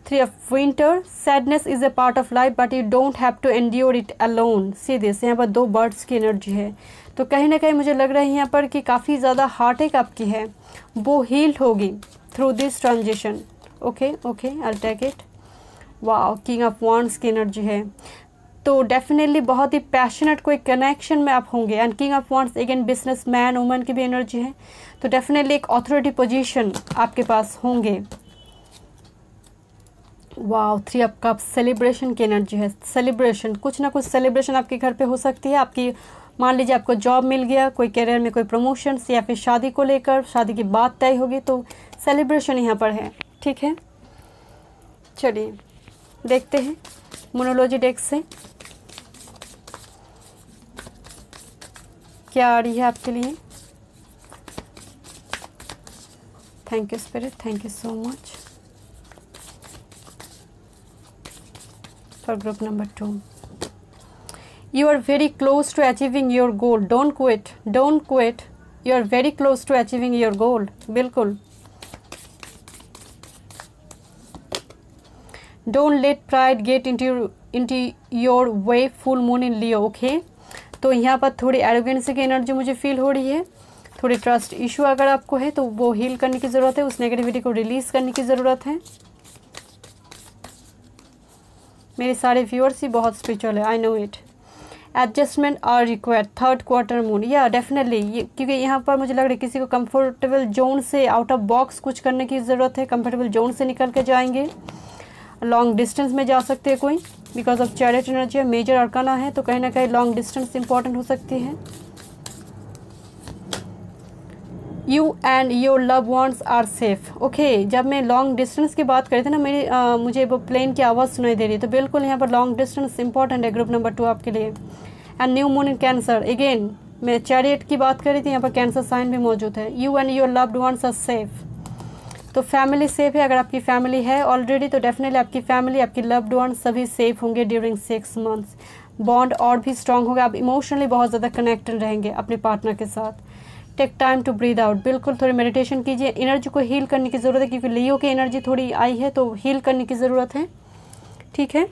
3 of Winter, sadness is a part of life but you don't have to endure it alone. See this, यहाँ पर 2 birds की energy है, तो कहीं ना कहीं मुझे लग रहा है यहाँ पर कि काफ़ी ज़्यादा हार्ट एक आपकी है, वो हील्ड होगी through this transition. Okay okay, I take it. Wow, king of wands की एनर्जी है, तो डेफिनेटली बहुत ही पैशनेट कोई कनेक्शन में आप होंगे। And king of wands again business man woman की भी एनर्जी है, तो डेफिनेटली एक अथॉरिटी पोजीशन आपके पास होंगे। वाओ, 3 ऑफ कप्स, सेलिब्रेशन की एनर्जी है। सेलिब्रेशन, कुछ ना कुछ सेलिब्रेशन आपके घर पे हो सकती है। आपकी मान लीजिए आपको जॉब मिल गया, कोई करियर में कोई प्रमोशन, या फिर शादी को लेकर, शादी की बात तय होगी, तो सेलिब्रेशन यहाँ पर है। ठीक है, चलिए देखते हैं मोनोलॉजी डेक से क्या आ रही है आपके लिए। Thank you spirit, thank you so much for group number 2. You are very close to achieving your goal. Don't quit, don't quit. You are very close to achieving your goal. बिल्कुल। Don't let pride get into your way. Full moon in Leo. Okay, तो यहाँ पर थोड़ी arrogancy की energy मुझे feel हो रही है। थोड़ी ट्रस्ट इशू अगर आपको है तो वो हील करने की ज़रूरत है, उस नेगेटिविटी को रिलीज़ करने की ज़रूरत है। मेरे सारे व्यूअर्स ही बहुत स्पिरिचुअल है, I know it. Adjustment are required, 3rd quarter moon, या डेफिनेटली क्योंकि यहाँ पर मुझे लग रहा है किसी को कंफर्टेबल जोन से, आउट ऑफ बॉक्स कुछ करने की ज़रूरत है। कंफर्टेबल जोन से निकल के जाएंगे, लॉन्ग डिस्टेंस में जा सकते हैं कोई। Because of chariot energy, major arcana है, तो कहीं ना कहीं लॉन्ग डिस्टेंस इंपॉर्टेंट हो सकती है। You and your love ones are safe. Okay, जब मैं लॉन्ग डिस्टेंस की बात करी थी ना, मुझे वो प्लेन की आवाज़ सुनाई दे रही है, तो बिल्कुल यहाँ पर लॉन्ग डिस्टेंस इंपॉर्टेंट है ग्रुप नंबर 2 आपके लिए। And new moon in cancer, again मैं चैरियट की बात करी थी, यहाँ पर कैंसर साइन भी मौजूद है। You and your loved ones are safe, तो फैमिली सेफ है। अगर आपकी फैमिली है ऑलरेडी तो डेफिनेटली आपकी फैमिली, आपकी लव्ड वन सभी सेफ होंगे ड्यूरिंग 6 मंथ्स। बॉन्ड और भी स्ट्रांग होगा, आप इमोशनली बहुत ज़्यादा कनेक्टेड रहेंगे अपने पार्टनर के साथ। Take time to breathe out, बिल्कुल थोड़ी मेडिटेशन कीजिए, एनर्जी को हील करने की ज़रूरत है, क्योंकि लियो की एनर्जी थोड़ी आई है तो हील करने की ज़रूरत है। ठीक है,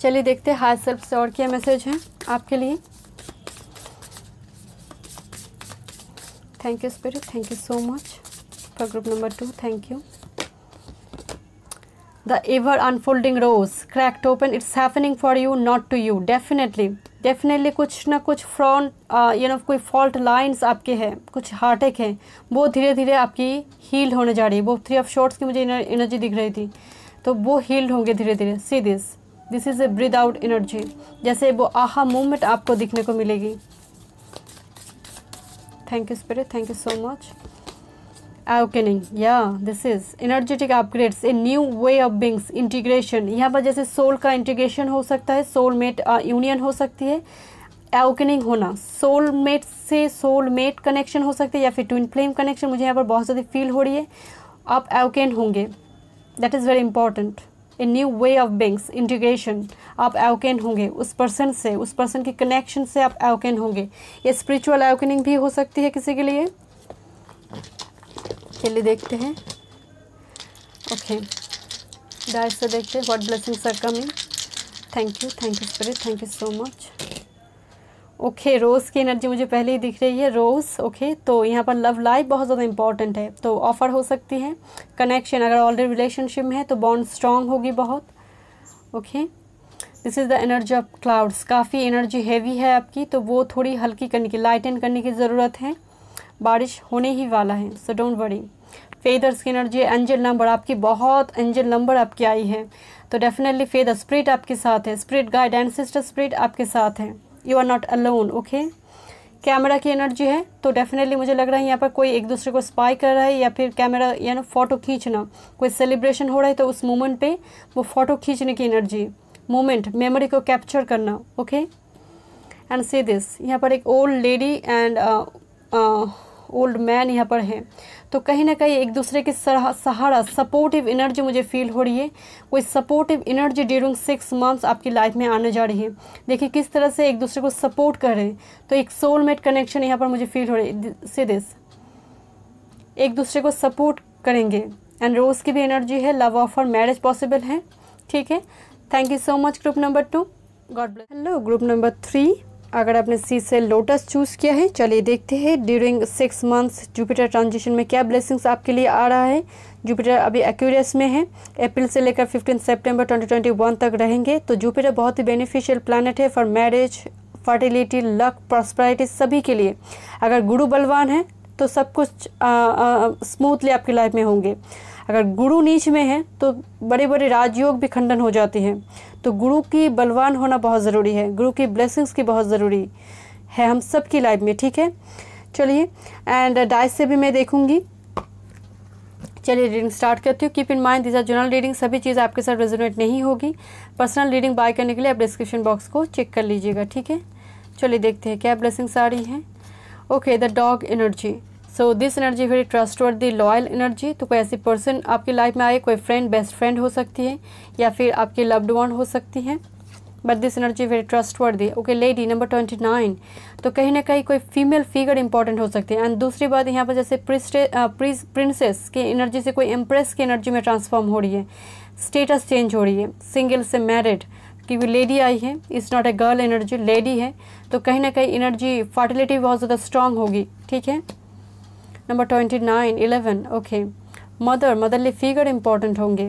चलिए देखते हैं हाई सेल्फ से और क्या मैसेज है आपके लिए। Thank you spirit, thank you so much for group number 2, thank you. The ever unfolding rose cracked open, it's happening for you, not to you. Definitely कुछ ना कुछ फ्रॉन्ट कोई फॉल्ट लाइंस आपके हैं, कुछ हार्टेक हैं, वो धीरे धीरे आपकी हील होने जा रही है। वो 3 ऑफ शॉर्ट्स की मुझे एनर्जी दिख रही थी, तो वो हील्ड होंगे धीरे धीरे। See this is A breathe out energy, जैसे वो आहा मूवमेंट आपको दिखने को मिलेगी। Thank you spirit, thank you so much. Awakening, yeah, this is energetic upgrades, a new way of beings, integration। यहाँ पर जैसे सोल का इंटीग्रेशन हो सकता है, सोलमेट यूनियन हो सकती है, awakening होना, सोलमेट से सोलमेट कनेक्शन हो सकती है, या फिर ट्विन फ्लेम कनेक्शन मुझे यहाँ पर बहुत ज़्यादा फील हो रही है। आप awaken होंगे, that is very important. A new way of beings, integration, आप awaken होंगे उस पर्सन से, उस पर्सन की कनेक्शन से आप awaken होंगे। ये स्पिरिचुअल awakening भी हो सकती है किसी के लिए। चलिए देखते हैं। ओके, डाइस से देखते हैं what blessings are coming. Thank you spirit, thank you so much. Okay, rose की एनर्जी मुझे पहले ही दिख रही है, रोज़। ओके, तो यहाँ पर लव लाइफ बहुत ज़्यादा इंपॉर्टेंट है, तो ऑफर हो सकती है कनेक्शन। अगर ऑलरेडी रिलेशनशिप में है तो बॉन्ड स्ट्रांग होगी बहुत। Okay, this is the energy of clouds, काफ़ी एनर्जी हैवी है आपकी, तो वो थोड़ी हल्की करने की, लाइटन करने की ज़रूरत है। बारिश होने ही वाला है, सो डोंट वरी। फेदर्स की एनर्जी, एंजल नंबर आपकी, बहुत एंजल नंबर आपकी आई है, तो डेफिनेटली फेदर स्पिरिट आपके साथ है, spirit guide and sister spirit आपके साथ है। You are not alone. Okay, camera की एनर्जी है, तो डेफिनेटली मुझे लग रहा है यहाँ पर कोई एक दूसरे को स्पाई कर रहा है, या फिर कैमरा फ़ोटो खींचना, कोई सेलिब्रेशन हो रहा है तो उस मोमेंट पे वो फ़ोटो खींचने की एनर्जी, मोमेंट, मेमोरी को कैप्चर करना। ओके, एंड सी दिस, यहाँ पर एक old lady and old man यहाँ पर है, तो कहीं ना कहीं एक दूसरे के सहारा, सपोर्टिव एनर्जी मुझे फील हो रही है। कोई सपोर्टिव एनर्जी ड्यूरिंग 6 मंथ्स आपकी लाइफ में आने जा रही है। देखिए किस तरह से एक दूसरे को सपोर्ट कर रहे हैं, तो एक सोलमेट कनेक्शन यहाँ पर मुझे फील हो रही है। सी दिस, एक दूसरे को सपोर्ट करेंगे। एंड रोज़ की भी एनर्जी है, लव ऑफर, मैरिज पॉसिबल है। ठीक है, thank you so much group number 2, God bless. Hello group number 3, अगर आपने सी से लोटस चूज़ किया है, चलिए देखते हैं ड्यूरिंग 6 मंथ्स जुपिटर ट्रांजिशन में क्या ब्लेसिंग्स आपके लिए आ रहा है। जुपिटर अभी एक्वेरियस में है, अप्रैल से लेकर 15 सितंबर 2021 तक रहेंगे, तो जुपिटर बहुत ही बेनिफिशियल प्लैनेट है for marriage, fertility, luck, prosperity, सभी के लिए। अगर गुरु बलवान है तो सब कुछ स्मूथली आपकी लाइफ में होंगे। अगर गुरु नीच में है तो बड़े बड़े राजयोग भी खंडन हो जाते हैं, तो गुरु की बलवान होना बहुत ज़रूरी है, गुरु की ब्लेसिंग्स की बहुत ज़रूरी है हम सब की लाइफ में। ठीक है, चलिए एंड डाइस से भी मैं देखूंगी। चलिए रीडिंग स्टार्ट करती हूँ। Keep in mind this are general reading, सभी चीज़ आपके साथ रेजोनेट नहीं होगी। पर्सनल रीडिंग बाय करने के लिए आप डिस्क्रिप्शन बॉक्स को चेक कर लीजिएगा। ठीक है, चलिए देखते हैं क्या ब्लेसिंग्स आ रही हैं। Okay, the dog energy, so this energy very trustworthy, loyal energy. तो कोई ऐसी पर्सन आपकी लाइफ में आए, कोई फ्रेंड, बेस्ट फ्रेंड हो सकती है, या फिर आपकी लव्ड वन हो सकती है, but this energy very trustworthy. Okay, lady number 29, तो कहीं ना कहीं कोई फीमेल फिगर इंपॉर्टेंट हो सकती है। एंड दूसरी बात यहाँ पर जैसे प्रिंसेस की एनर्जी से कोई एम्प्रेस की एनर्जी में ट्रांसफॉर्म हो रही है, स्टेटस चेंज हो रही है, सिंगल से मैरिड, क्योंकि लेडी आई है, it's not a girl energy, lady है, तो कहीं ना कहीं एनर्जी फर्टिलिटी बहुत ज़्यादा स्ट्रांग होगी। ठीक है, number 29, 11, okay, motherly figure important होंगे।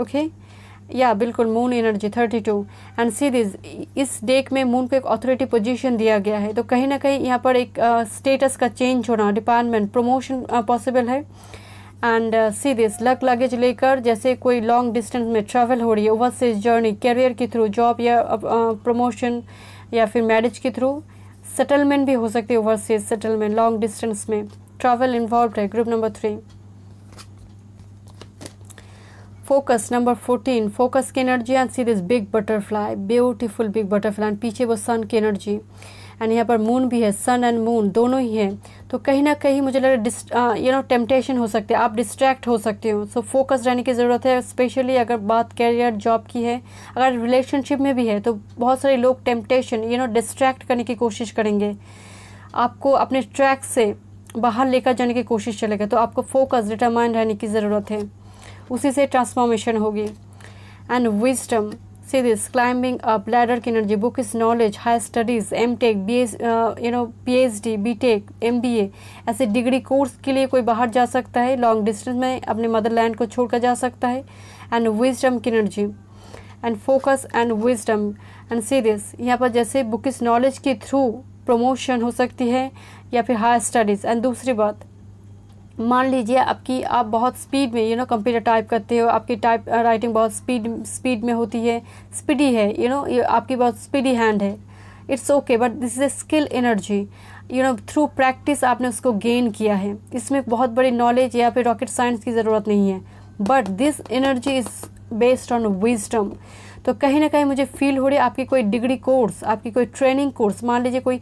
ओके, या बिल्कुल moon energy 32 and see this, इस डेक में मून को एक अथॉरिटी पोजीशन दिया गया है, तो कहीं ना कहीं यहाँ पर एक स्टेटस का चेंज होना, डिपार्टमेंट, प्रमोशन पॉसिबल है। And see this, luck luggage लेकर जैसे कोई लॉन्ग डिस्टेंस में ट्रैवल हो रही है, ओवरसीज जर्नी, करियर के थ्रू, जॉब या प्रमोशन या फिर मैरिज के थ्रू, सेटलमेंट भी हो सकती है, ओवरसीज सेटलमेंट, लॉन्ग डिस्टेंस में ट्रैवल इन्वॉल्व है। Group number 3। Focus number 14, focus की energy and see this big butterfly, beautiful big butterfly, पीछे वो सन की एनर्जी, एंड यहाँ पर मून भी है, सन एंड मून दोनों ही है। तो कहीं ना कहीं मुझे लग रहा है टेम्पटेशन हो सकते हैं, आप डिस्ट्रैक्ट हो सकते हो। सो फोकस रहने की ज़रूरत है, स्पेशली अगर बात कैरियर जॉब की है, अगर रिलेशनशिप में भी है तो बहुत सारे लोग टेम्पटेशन डिस्ट्रैक्ट करने की कोशिश करेंगे, आपको अपने ट्रैक से बाहर लेकर जाने की कोशिश चलेगा। तो आपको फोकस डिटरमाइंड रहने की ज़रूरत है, उसी से ट्रांसफॉर्मेशन होगी। And wisdom, see this, climbing up ladder की energy, book is knowledge, high studies, MTech, PhD, BTech, MBA, ऐसे डिग्री कोर्स के लिए कोई बाहर जा सकता है, लॉन्ग डिस्टेंस में अपने मदरलैंड को छोड़कर जा सकता है। एंड विजडम की energy and focus and wisdom, and see this, यहाँ पर जैसे बुक इज नॉलेज के थ्रू प्रमोशन हो सकती है या फिर हाई स्टडीज़। एंड दूसरी बात, मान लीजिए आप बहुत स्पीड में कंप्यूटर टाइप करते हो, आपकी टाइप राइटिंग बहुत स्पीड में होती है, स्पीडी है, आपकी बहुत स्पीडी हैंड है, it's okay, but this is a skill energy, through practice आपने उसको गेन किया है। इसमें बहुत बड़ी नॉलेज या फिर रॉकेट साइंस की ज़रूरत नहीं है, but this energy is based on wisdom. तो कहीं ना कहीं मुझे फील हो रही है आपकी कोई डिग्री कोर्स, आपकी कोई ट्रेनिंग कोर्स, मान लीजिए कोई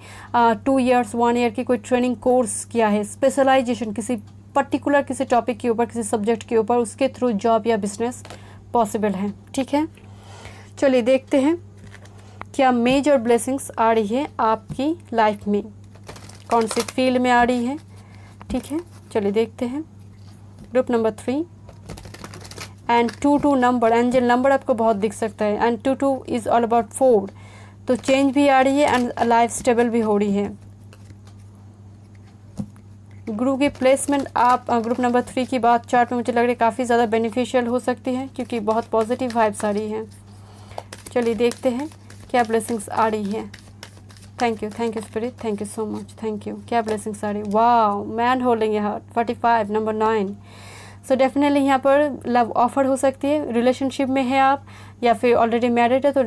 2 years 1 year की कोई ट्रेनिंग कोर्स किया है, स्पेशलाइजेशन किसी पर्टिकुलर किसी टॉपिक के ऊपर, किसी सब्जेक्ट के ऊपर, उसके थ्रू जॉब या बिजनेस पॉसिबल है। ठीक है, चलिए देखते हैं क्या मेजर ब्लेसिंग्स आ रही है आपकी लाइफ में, कौन सी फील्ड में आ रही है। ठीक है, चलिए देखते हैं। Group number 3 and 22 number, angel number आपको बहुत दिख सकता है, एंड 22 इज़ ऑल अबाउट 4, तो चेंज भी आ रही है एंड लाइफ स्टेबल भी हो रही है। गुरु की प्लेसमेंट आप ग्रुप नंबर 3 की बात चार्ट में मुझे लग रही है काफ़ी ज़्यादा बेनिफिशियल हो सकती है, क्योंकि बहुत पॉजिटिव वाइब्स आ रही हैं। चलिए देखते हैं क्या ब्लेसिंग्स आ रही है। Thank you spirit, thank you so much, thank you. क्या ब्लेसिंग्स आ रही है, वाह, मैन होल्डिंग ए हार्ट, 45 नंबर 9। सो डेफिनेटली यहाँ पर लव ऑफर हो सकती है, रिलेशनशिप में है आप या फिर ऑलरेडी मैरिड है तो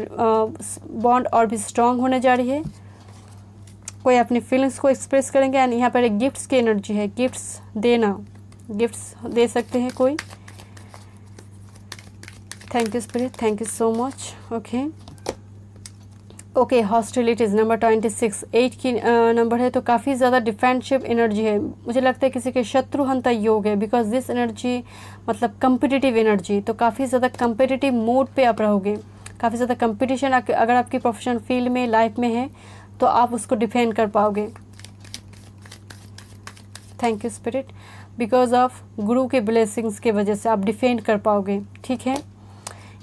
बॉन्ड और भी स्ट्रॉन्ग होने जा रही है, कोई अपनी फीलिंग्स को एक्सप्रेस करेंगे। एंड यहाँ पर एक गिफ्ट्स की एनर्जी है, गिफ्ट्स देना, गिफ्ट्स दे सकते हैं कोई। Thank you spirit, thank you so much. Okay, hostilities number 26, 8 की नंबर है, तो काफ़ी ज़्यादा डिफेंसिव एनर्जी है, मुझे लगता है किसी के शत्रुहंता योग है, बिकॉज दिस एनर्जी मतलब कम्पिटिटिव एनर्जी, तो काफ़ी ज़्यादा कम्पिटिटिव मोड पे आप रहोगे, काफ़ी ज़्यादा कंपटीशन अगर आपकी प्रोफेशनल फील्ड में लाइफ में है तो आप उसको डिफेंड कर पाओगे। Thank you spirit, because of गुरु के ब्लेसिंग्स के वजह से आप डिफेंड कर पाओगे। ठीक है,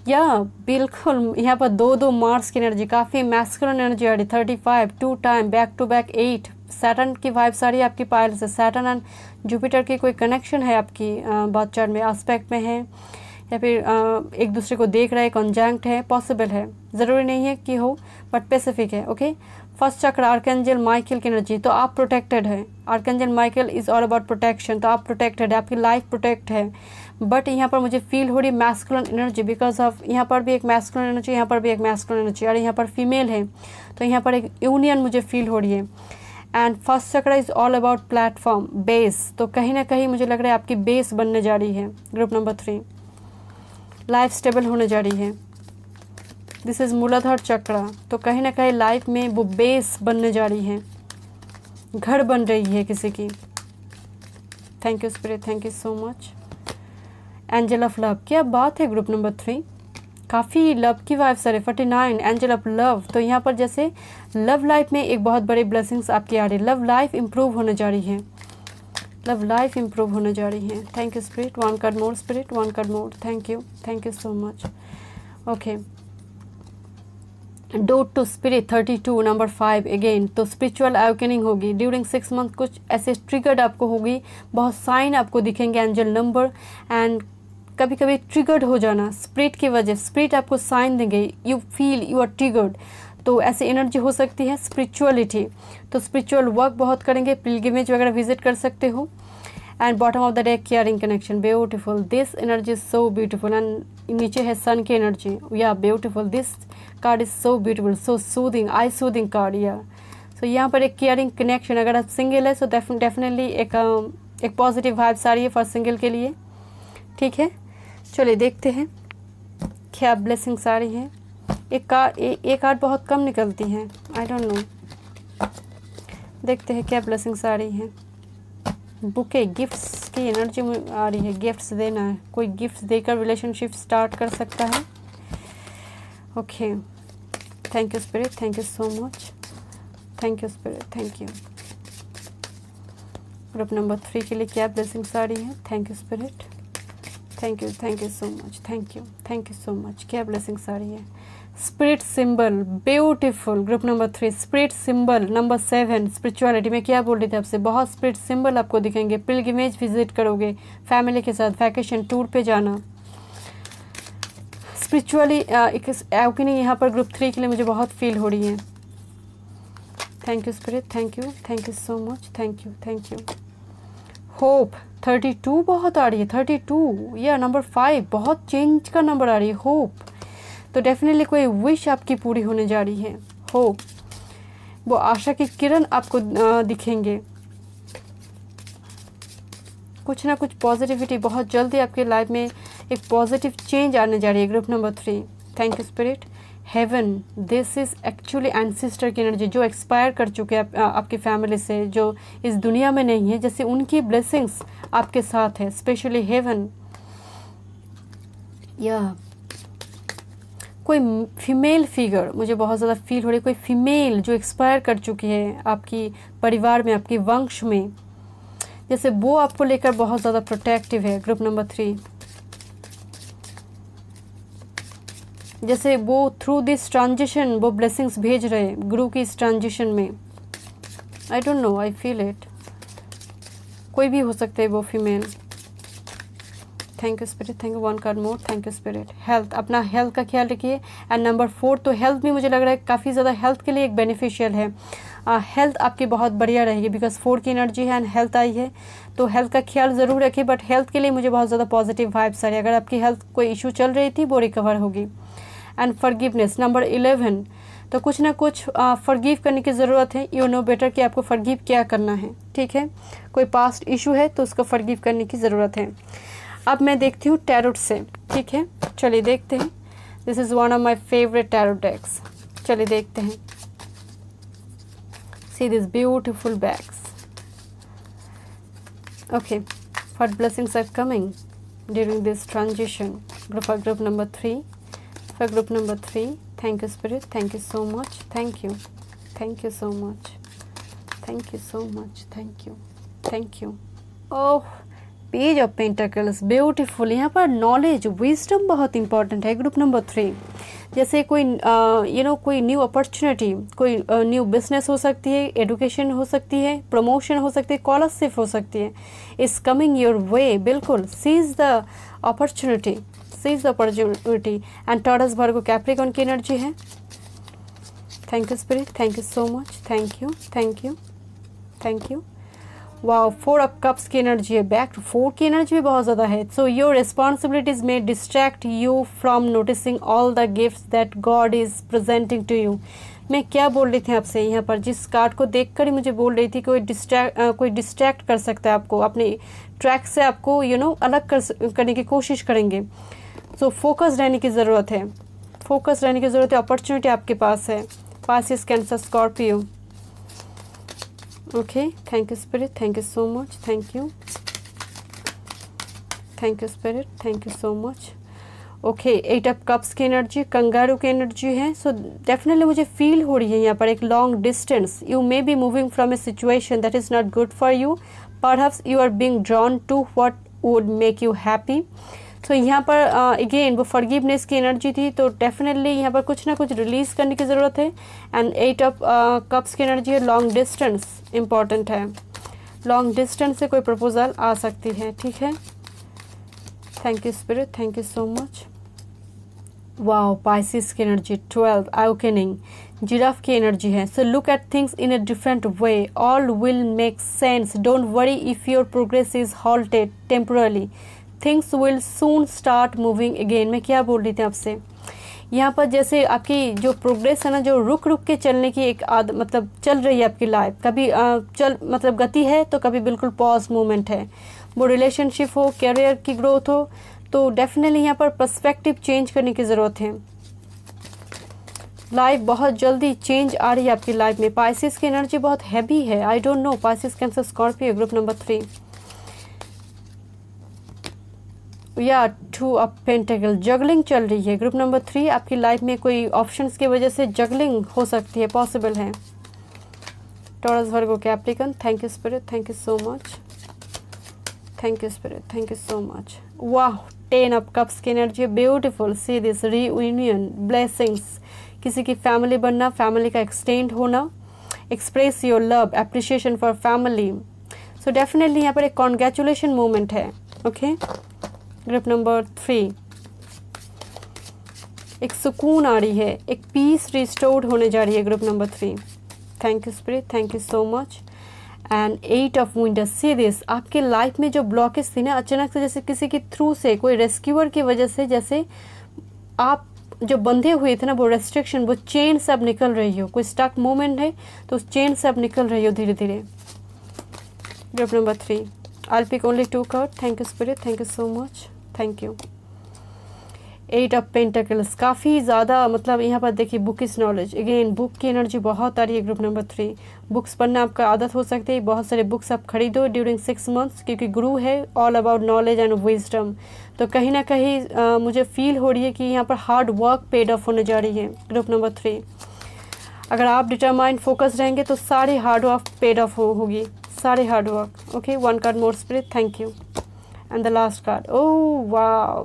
या बिल्कुल यहाँ पर 2 मार्स की एनर्जी, काफ़ी मैस्कुलिन एनर्जी आ रही, 35 2 time back to back 8, Saturn की वाइब्स आ रही है आपकी पायल से, सैटर्न एंड जुपिटर की कोई कनेक्शन है आपकी बात चार्ट में, एस्पेक्ट में है या फिर एक दूसरे को देख रहे हैं, कॉन्जैंक्ट है, पॉसिबल है, ज़रूरी नहीं है कि हो, बट स्पेसिफिक है। ओके, फर्स्ट चक्र आर्कएंजल माइकल की एनर्जी, तो आप प्रोटेक्टेड है, archangel Michael is all about protection, तो आप प्रोटेक्टेड है, आपकी लाइफ प्रोटेक्ट है। बट यहाँ पर मुझे फील हो रही है मैस्कुलिन एनर्जी, बिकॉज ऑफ यहाँ पर भी एक मैस्कुलिन एनर्जी, यहाँ पर भी एक मैस्कुलिन एनर्जी, और यहाँ पर फीमेल है, तो यहाँ पर एक यूनियन मुझे फील हो रही है। एंड फर्स्ट चक्र is all about platform, base, तो कहीं ना कहीं मुझे लग रहा है आपकी बेस बनने जा रही है। ग्रुप नंबर 3, लाइफ स्टेबल होने जा रही है, दिस इज़ मूलाधार चक्र, तो कहीं ना कहीं लाइफ में वो बेस बनने जा रही है, घर बन रही है किसी की। Thank you spirit, thank you so much. Angel of love, क्या बात है ग्रुप नंबर 3, काफ़ी लव की वाइब्स आ रही, 49 एंजल ऑफ लव, तो यहाँ पर जैसे लव लाइफ में एक बहुत बड़ी ब्लेसिंग्स आपकी आ रही है, लव लाइफ इम्प्रूव होने जा रही है, लव लाइफ इम्प्रूव होने जा रही है। Thank you spirit, 1 card more spirit, 1 card more, thank you so much. Okay, dot to spirit 32 number 5 again, तो स्पिरिचुअल अवेकनिंग होगी ड्यूरिंग 6 मंथ, कुछ ऐसे ट्रिगर्ड आपको होगी, बहुत साइन आपको दिखेंगे एंजल नंबर, एंड कभी कभी ट्रिगर्ड हो जाना स्पिरिट की वजह, स्पिरिट आपको साइन देंगे, you feel you are triggered, तो ऐसी एनर्जी हो सकती है। स्पिरिचुअलिटी, तो स्पिरिचुअल वर्क बहुत करेंगे, पिलग्रिमेज वगैरह विजिट कर सकते हो। And bottom of the deck caring connection, beautiful, this energy is so beautiful. And नीचे है सन की एनर्जी, या beautiful, this card is so beautiful, so soothing, I soothing card, या सो यहाँ पर एक केयरिंग कनेक्शन। अगर आप सिंगल है सो डेफिनेटली एक पॉजिटिव वाइब्स आ रही है फॉर सिंगल के लिए, ठीक है। चलिए देखते हैं क्या ब्लेसिंग्स आ रही हैं। एक कार्ड बहुत कम निकलती हैं, आई डोंट नो, देखते हैं क्या ब्लेसिंग्स आ रही हैं। बुके, गिफ्ट्स की एनर्जी में आ रही है, गिफ्ट्स देना है, कोई गिफ्ट्स देकर रिलेशनशिप स्टार्ट कर सकता है। Okay, thank you spirit, thank you so much, thank you spirit, thank you. Group number 3 के लिए क्या ब्लेसिंग्स आ रही हैं। Thank you spirit, thank you so much, thank you so much. क्या ब्लेसिंग्स आ रही है। Spirit symbol, beautiful. Group number 3 spirit symbol. Number 7 spirituality में क्या बोल रही थी आपसे, बहुत स्पिरिट सिंबल आपको दिखेंगे। पिलग्रिमेज विजिट करोगे फैमिली के साथ, वैकेशन टूर पे जाना, स्पिरिचुअली एक एवोकनिंग यहाँ पर ग्रुप 3 के लिए मुझे बहुत फील हो रही है। Thank you spirit, thank you so much, thank you. Hope 32 बहुत आ रही है, 32 या नंबर 5 बहुत चेंज का नंबर आ रही है। होप तो डेफिनेटली कोई विश आपकी पूरी होने जा रही है। होप, वो आशा की किरण आपको दिखेंगे। कुछ ना कुछ पॉजिटिविटी बहुत जल्दी आपके लाइफ में एक पॉजिटिव चेंज आने जा रही है। Group number 3, thank you spirit. Heaven, this is actually ancestor की एनर्जी जो एक्सपायर कर चुके हैं आपकी फैमिली से, जो इस दुनिया में नहीं है, जैसे उनकी ब्लेसिंग्स आपके साथ है, स्पेशली हेवन। या कोई फीमेल फिगर मुझे बहुत ज़्यादा फील हो रही है, कोई फीमेल जो एक्सपायर कर चुकी है आपकी परिवार में, आपके वंश में, जैसे वो आपको लेकर बहुत ज़्यादा प्रोटेक्टिव है। ग्रुप नंबर 3, जैसे वो थ्रू दिस ट्रांजिशन वो ब्लेसिंग्स भेज रहे हैं गुरु की इस ट्रांजिशन में। I don't know, I feel it. कोई भी हो सकते हैं वो female. Thank you spirit, thank you. 1 card more, thank you spirit. Health, अपना हेल्थ का ख्याल रखिए। एंड नंबर 4 तो हेल्थ भी मुझे लग रहा है काफ़ी ज़्यादा हेल्थ के लिए एक बेनिफिशियल है। हेल्थ आपकी बहुत बढ़िया रहेगी बिकॉज 4 की एनर्जी है एंड हेल्थ आई है, तो हेल्थ का ख्याल ज़रूर रखिए। बट हेल्थ के लिए मुझे बहुत ज़्यादा पॉजिटिव वाइब्स आ रही है। अगर आपकी हेल्थ कोई इशू चल रही थी वो रिकवर होगी। एंड फॉरगिवनेस, नंबर 11, तो कुछ ना कुछ फॉरगिव करने की ज़रूरत है। यू नो बेटर कि आपको फॉरगिव क्या करना है, ठीक है। कोई पास्ट इशू है तो उसको फॉरगिव करने की ज़रूरत है। अब मैं देखती हूँ टैरोट से, ठीक है। चलिए देखते हैं। This is one of my favourite tarot decks. चलिए देखते हैं। See this beautiful bags. Okay, what blessings are coming during this transition? Group number 3. For group number 3, thank you Spirit, thank you so much, thank you so much, thank you so much, thank you. Oh, page of pentacles, beautiful. यहाँ पर knowledge, wisdom बहुत important है। Group number 3, जैसे कोई कोई new opportunity, कोई new business हो सकती है, एजुकेशन हो सकती है, प्रमोशन हो सकती है, स्कॉलरशिप हो सकती है, इज कमिंग योर वे। बिल्कुल seize the opportunity, and Taurus Virgo Capricorn की एनर्जी है। Thank you spirit, thank you so much, thank you. Wow, 4 of cups की एनर्जी है। बैक टू 4 की एनर्जी भी बहुत ज़्यादा है। सो योर रिस्पॉन्सिबिलिटीज में distract you from noticing all the gifts that God is presenting to you. मैं क्या बोल रही थी आपसे, यहाँ पर जिस कार्ड को देखकर ही मुझे बोल रही थी कोई डिस्ट्रैक्ट कर सकता है आपको, अपने ट्रैक से आपको अलग करने की कोशिश करेंगे। सो फोकस रहने की ज़रूरत है, अपॉर्चुनिटी आपके पास है। Passes, cancer, Scorpio. Okay, thank you spirit, thank you so much, thank you spirit, thank you so much. Okay, 8 of cups की एनर्जी, कंगारू की एनर्जी है। सो डेफिनेटली मुझे फील हो रही है यहाँ पर एक long distance. You may be moving from a situation that is not good for you, perhaps you are being drawn to what would make you happy. तो यहाँ पर अगेन वो फॉरगिवनेस की एनर्जी थी, तो डेफिनेटली यहाँ पर कुछ ना कुछ रिलीज़ करने की ज़रूरत है। एंड 8 ऑफ कप्स की एनर्जी है। लॉन्ग डिस्टेंस इम्पॉर्टेंट है, लॉन्ग डिस्टेंस से कोई प्रपोजल आ सकती है, ठीक है। Thank you spirit, thank you so much, wow, Pisces की एनर्जी 12 अवेकनिंग, जिराफ की एनर्जी है। So look at things in a different way, all will make sense, don't worry if your progress is halted temporarily, things will soon start moving again. मैं क्या बोल रही थी आपसे, यहाँ पर जैसे आपकी जो प्रोग्रेस है ना, जो रुक रुक के चलने की एक मतलब चल रही है आपकी लाइफ, कभी मतलब गति है तो कभी बिल्कुल पॉज मूवमेंट है। वो रिलेशनशिप हो, करियर की ग्रोथ हो, तो डेफिनेटली यहाँ पर पर्सपेक्टिव चेंज करने की ज़रूरत है। लाइफ बहुत जल्दी चेंज आ रही है आपकी लाइफ में। पाइसिस की एनर्जी बहुत हैवी है। I don't know, Pisces cancer Scorpio group number 3 या 2 ऑफ पेंटिकल, जगलिंग चल रही है। ग्रुप नंबर 3 आपकी लाइफ में कोई ऑप्शंस की वजह से जगलिंग हो सकती है, पॉसिबल है। Taurus, Virgo, Capricorn, thank you spirit, thank you so much, thank you spirit, thank you so much. वाह, 10 ऑफ कप्स की energy, beautiful, see this, reunion, blessings, किसी की फैमिली बनना, फैमिली का एक्सटेंड होना, express your love, appreciation for family. So definitely यहाँ पर एक कॉन्ग्रेचुलेशन मोमेंट है। ओके, ग्रुप नंबर 3 एक सुकून आ रही है, एक पीस रिस्टोर्ड होने जा रही है। Group number 3, thank you spirit, thank you so much. And 8 of विंडर्स, see this, आपके लाइफ में जो ब्लॉकेज थी ना, अचानक से जैसे किसी के थ्रू से, कोई रेस्क्यूअर की वजह से, जैसे आप जो बंधे हुए थे ना, वो रेस्ट्रिक्शन, वो चेन से अब निकल रही हो। कोई स्टक मोमेंट है तो उस चेन से अब निकल रही हो धीरे धीरे। Group number 3, I pick only 2 card, thank you spirit, thank you so much, thank you. 8 of pentacles, काफ़ी ज़्यादा मतलब यहाँ पर देखिए बुकिश नॉलेज, अगेन बुक की एनर्जी बहुत आ रही है। ग्रुप नंबर 3, बुक्स पढ़ना आपका आदत हो सकती है, बहुत सारे बुक्स आप खरीदो ड्यूरिंग 6 मंथ्स, क्योंकि गुरु है all about knowledge and wisdom. तो कहीं ना कहीं मुझे फील हो रही है कि यहाँ पर हार्ड वर्क पेड ऑफ होने जा रही है। ग्रुप नंबर 3, अगर आप डिटरमाइंड फोकस रहेंगे तो सारी हार्ड वर्क पेड ऑफ होगी, सारे hard work. Okay, 1 card more spirit, thank you. And the last card, oh वाह,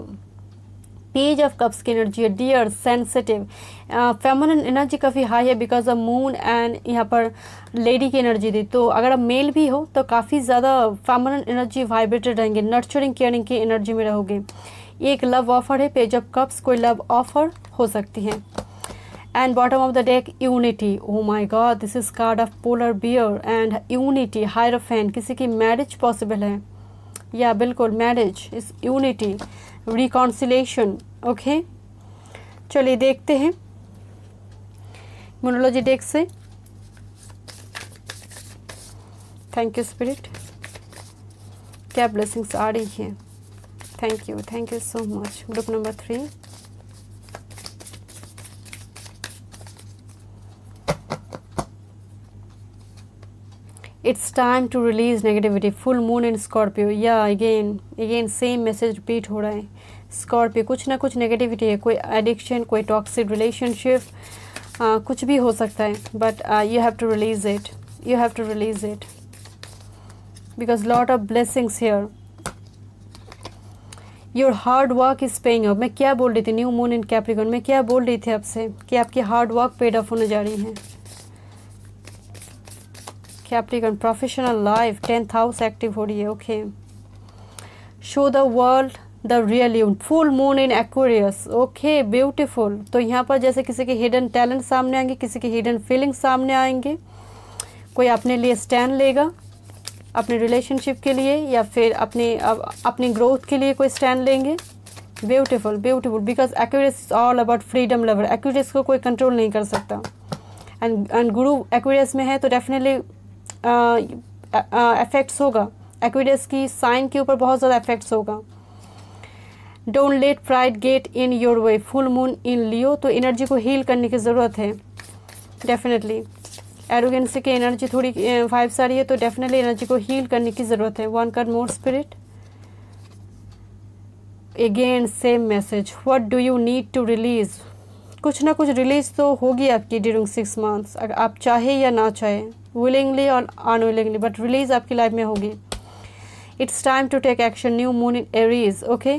पेज ऑफ कप्स की एनर्जी है, डियर, सेंसिटिव, फेमिनिन एनर्जी काफ़ी हाई है बिकॉज ऑफ मून एंड यहाँ पर लेडी की एनर्जी दी। तो अगर आप मेल भी हो तो काफ़ी ज़्यादा फेमिनिन एनर्जी वाइब्रेटेड रहेंगे, नर्चरिंग केयरिंग की एनर्जी में रहोगे। ये एक लव ऑफर है, पेज ऑफ कप्स कोई लव ऑफर हो सकती है। And bottom of the deck, unity, oh my God, this is card of polar bear and unity, hierophant, किसी की मैरिज पॉसिबल है, या बिल्कुल marriage is unity, reconciliation. Okay, चलिए देखते हैं न्यूमरोलॉजी डेक से। थैंक यू स्पिरिट, क्या ब्लेसिंग्स आ रही हैं। Thank you so much. Group number 3, it's time to release negativity, full moon in Scorpio, या अगेन सेम मैसेज रिपीट हो रहा है। स्कॉर्पियो, कुछ ना कुछ नेगेटिविटी है, कोई एडिक्शन, कोई टॉक्सिक रिलेशनशिप, कुछ भी हो सकता है, but you have to release it, you have to release it because lot of blessings here, your hard work is paying off. मैं क्या बोल रही थी, न्यू मून इन कैप्रिकॉर्न में क्या बोल रही थी आपसे कि आपकी हार्ड वर्क पेड ऑफ होने जा रही है। Capricorn, professional life, 10th house active हो रही है। Okay, show the world the real you, full moon in Aquarius. Okay, beautiful. तो यहाँ पर जैसे किसी के हिडन टैलेंट सामने आएंगे, किसी के हिडन फीलिंग्स सामने आएंगे, कोई अपने लिए स्टैंड लेगा अपने रिलेशनशिप के लिए, या फिर अपनी ग्रोथ के लिए कोई स्टैंड लेंगे। Beautiful beautiful, because Aquarius is all about freedom lover. Aquarius को कोई कंट्रोल नहीं कर सकता, एंड गुरु एक्वेरियस में है तो डेफिनेटली इफेक्ट्स होगा, एक्वेरियस की साइन के ऊपर बहुत ज़्यादा इफेक्ट्स होगा। Don't let pride get in your way, full moon in Leo, तो एनर्जी को हील करने की ज़रूरत है डेफिनेटली। एरोगेंसी की एनर्जी थोड़ी 5 सारी है, तो डेफिनेटली एनर्जी को हील करने की ज़रूरत है। 1 card more spirit, again same message, what do you need to release, कुछ ना कुछ रिलीज तो होगी आपकी ड्यूरिंग 6 मंथ्स, अगर आप चाहे या ना चाहे, विलिंगली और अनविलिंगली, बट रिलीज आपकी लाइफ में होगी। It's time to take action, new moon in Aries. Okay,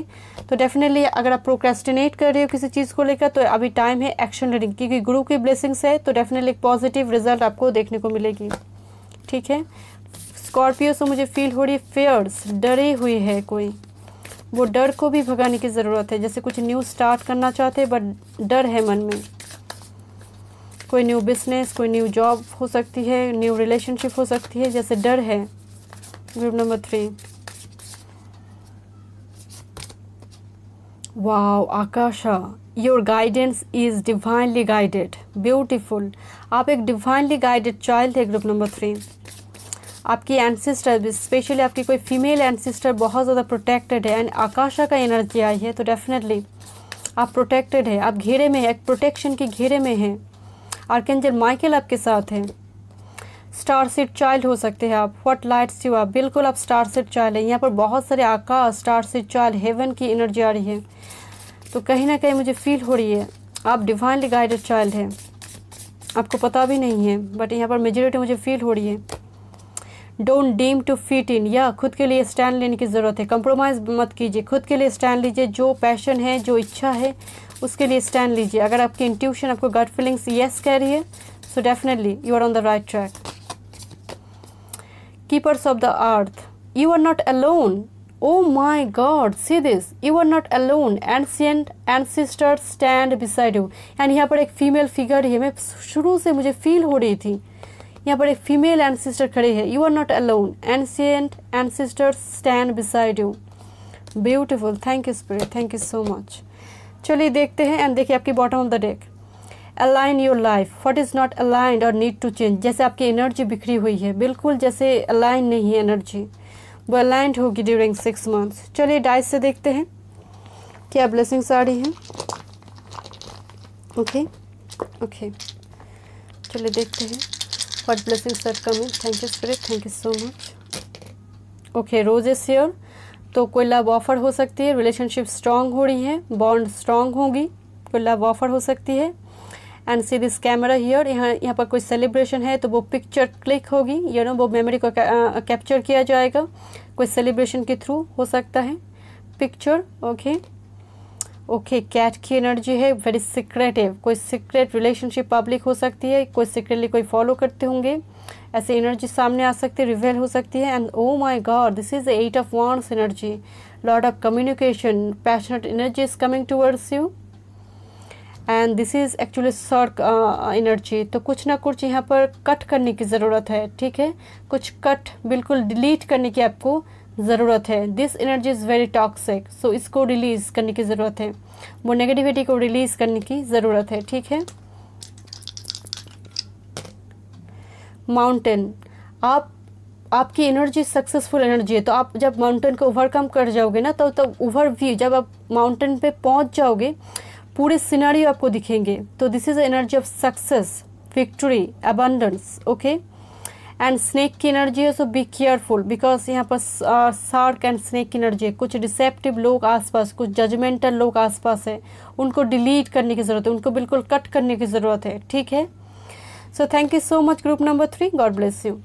तो डेफिनेटली अगर आप प्रोक्रेस्टिनेट कर रहे हो किसी चीज़ को लेकर, तो अभी टाइम है एक्शन लेने, क्योंकि गुरु की ब्लेसिंग्स है, तो डेफिनेटली एक पॉजिटिव रिजल्ट आपको देखने को मिलेगी। ठीक है, स्कॉर्पियो से मुझे फील हो रही है फियर्स, डरी हुई है कोई, वो डर को भी भगाने की ज़रूरत है। जैसे कुछ न्यू स्टार्ट करना चाहते हैं बट डर है मन में। कोई न्यू बिजनेस, कोई न्यू जॉब हो सकती है, न्यू रिलेशनशिप हो सकती है, जैसे डर है। Group number 3, wow Akasha, your guidance is divinely guided, beautiful. आप एक डिवाइनली गाइडेड चाइल्ड है ग्रुप नंबर 3। आपकी एंसेस्टर, स्पेशली आपकी कोई फीमेल एंसेस्टर बहुत ज़्यादा प्रोटेक्टेड है एंड आकाशा का एनर्जी आई है, तो डेफिनेटली आप प्रोटेक्टेड है, आप घेरे में है, एक प्रोटेक्शन के घेरे में है। आर्कएंजल माइकल आपके साथ है। स्टार सीड चाइल्ड हो सकते हैं आप। व्हाट लाइट्स यू अप, बिल्कुल आप स्टार सीड चाइल्ड है। यहाँ पर बहुत सारे आकाश, स्टार सीड चाइल्ड, हेवन की एनर्जी आ रही है, तो कहीं ना कहीं मुझे फील हो रही है आप डिवाइनली गाइडेड चाइल्ड है। आपको पता भी नहीं है बट यहाँ पर मेजॉरिटी मुझे फील हो रही है। Don't deem to fit in, या खुद के लिए स्टैंड लेने की ज़रूरत है। कंप्रोमाइज़ मत कीजिए, खुद के लिए स्टैंड लीजिए। जो पैशन है, जो इच्छा है, उसके लिए स्टैंड लीजिए। अगर आपकी इंट्यूशन, आपको गट फीलिंग्स यस कह रही है, so definitely you are on the right track. Keepers of the earth, you are not alone. Oh my God, see this, you are not alone, ancient ancestors stand beside you। And यहाँ पर एक female figure है, मैं शुरू से मुझे feel हो रही थी यहाँ पर एक फीमेल एंसेस्टर खड़े हैं। You are not alone, ancient ancestors stand beside you, beautiful. Thank you spirit, thank you so much. चलिए देखते हैं एंड देखिए आपकी bottom of the deck. Align your life, what is not aligned और need to change. जैसे आपकी energy बिखरी हुई है, बिल्कुल जैसे अलाइन नहीं है एनर्जी, वो अलाइंड होगी ड्यूरिंग 6 मंथ्स। चलिए डाइस से देखते हैं क्या ब्लेसिंग्स आ रही हैं। ओके ओके, चलिए देखते हैं what blessings are coming. Thank you spirit, thank you so much. Okay, roses here, तो कोई लव ऑफर हो सकती है, रिलेशनशिप स्ट्रांग हो रही है, बॉन्ड स्ट्रांग होगी, कोई लव ऑफर हो सकती है। And see this camera here, यहाँ पर कोई सेलिब्रेशन है तो वो पिक्चर क्लिक होगी, वो मेमोरी को कैप्चर किया जाएगा, कोई सेलिब्रेशन के थ्रू हो सकता है पिक्चर। ओके ओके, कैट की एनर्जी है, वेरी सीक्रेटिव, कोई सीक्रेट रिलेशनशिप पब्लिक हो सकती है, कोई सीक्रेटली कोई फॉलो करते होंगे, ऐसे एनर्जी सामने आ सकती है, रिवेल हो सकती है। And oh my God, this is 8 of wands energy, lot of communication, passionate energy is coming towards you and this is actually सर्क एनर्जी। तो कुछ ना कुछ यहाँ पर कट करने की ज़रूरत है, ठीक है, कुछ कट, बिल्कुल डिलीट करने की आपको ज़रूरत है। This energy is very toxic, so इसको रिलीज़ करने की ज़रूरत है, वो नेगेटिविटी को रिलीज़ करने की ज़रूरत है, ठीक है। माउंटेन, आपकी एनर्जी सक्सेसफुल एनर्जी है, तो आप जब माउंटेन को ओवरकम कर जाओगे ना, तो ओवरव्यू, जब आप माउंटेन पे पहुँच जाओगे पूरे सिनेरियो आपको दिखेंगे। तो this is energy of success, victory, abundance. Okay, and snake की एनर्जी है, सो बी केयरफुल बिकॉज यहाँ पर शार्क एंड स्नेक की एनर्जी है। कुछ डिसेप्टिव लोग आसपास, कुछ जजमेंटल लोग आसपास है, उनको डिलीट करने की ज़रूरत है, उनको बिल्कुल कट करने की ज़रूरत है, ठीक है। So thank you so much group number 3, God bless you.